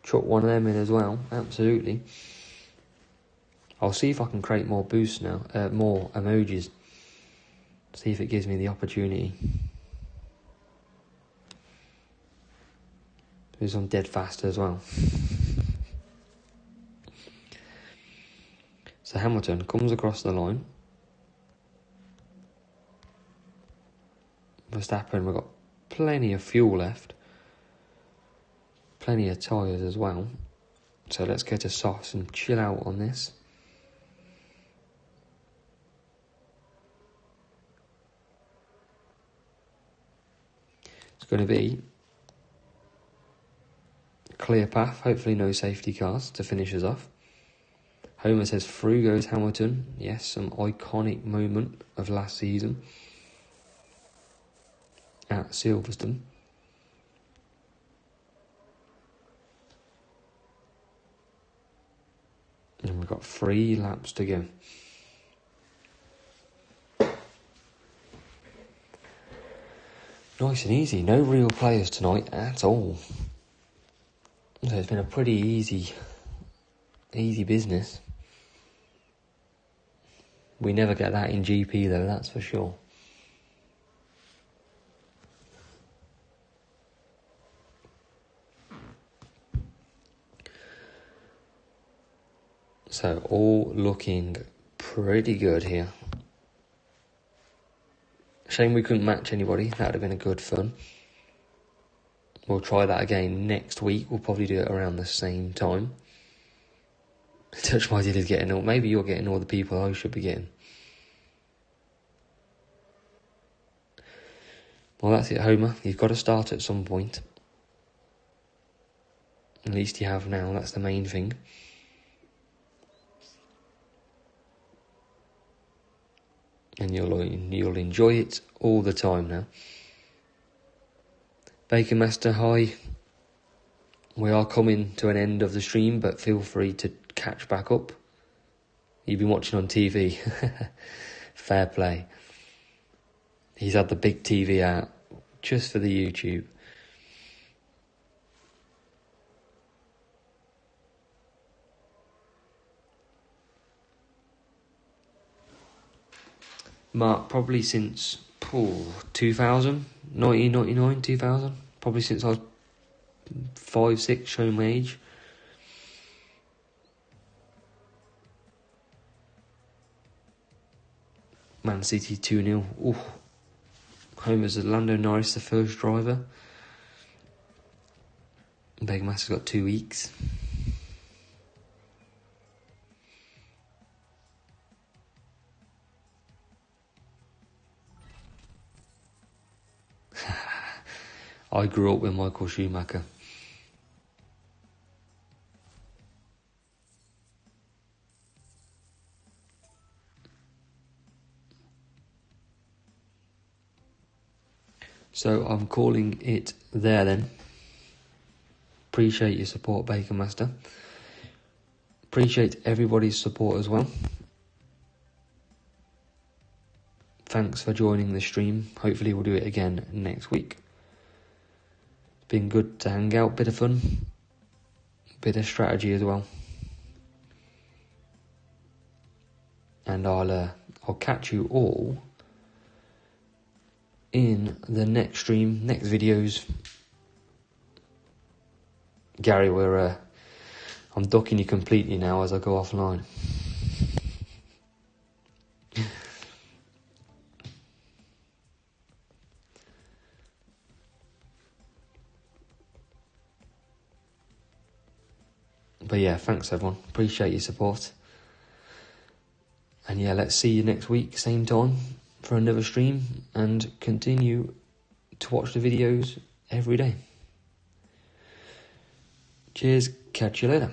Chuck one of them in as well. Absolutely. I'll see if I can create more boosts now. More emojis. See if it gives me the opportunity. Do some dead fast as well. So Hamilton comes across the line. Verstappen, we've got plenty of fuel left. Plenty of tyres as well. So let's get a sauce and chill out on this. It's going to be a clear path, hopefully no safety cars to finish us off. Homer says through goes Hamilton. Yes, some iconic moment of last season at Silverstone. And we've got 3 laps to go. Nice and easy. No real players tonight at all. So it's been a pretty easy business. We never get that in GP though, that's for sure. So all looking pretty good here. Shame we couldn't match anybody. That would have been a good fun. We'll try that again next week. We'll probably do it around the same time. Touch My Dilly's getting all. Maybe you're getting all the people I should be getting. Well, that's it, Homer. You've got to start at some point. At least you have now. That's the main thing. And you'll enjoy it all the time now. Bacon Master, hi. We are coming to an end of the stream, but feel free to catch back up. You've been watching on TV. Fair play. He's had the big TV out just for the YouTube. Mark, probably since 2000, 1999, 2000. Probably since I was 5, 6, showing my age. Man City 2-0. Ooh. Homer's Lando Norris, the first driver. Bacon Master's got 2 weeks. I grew up with Michael Schumacher. So I'm calling it there then. Appreciate your support, Bacon Master. Appreciate everybody's support as well. Thanks for joining the stream. Hopefully we'll do it again next week. Been good to hang out, bit of fun, bit of strategy as well. And I'll catch you all in the next stream, next videos. Gary, I'm ducking you completely now as I go offline. yeah, thanks everyone. Appreciate your support. And yeah, let's see you next week, same time, for another stream, and continue to watch the videos every day. Cheers, catch you later.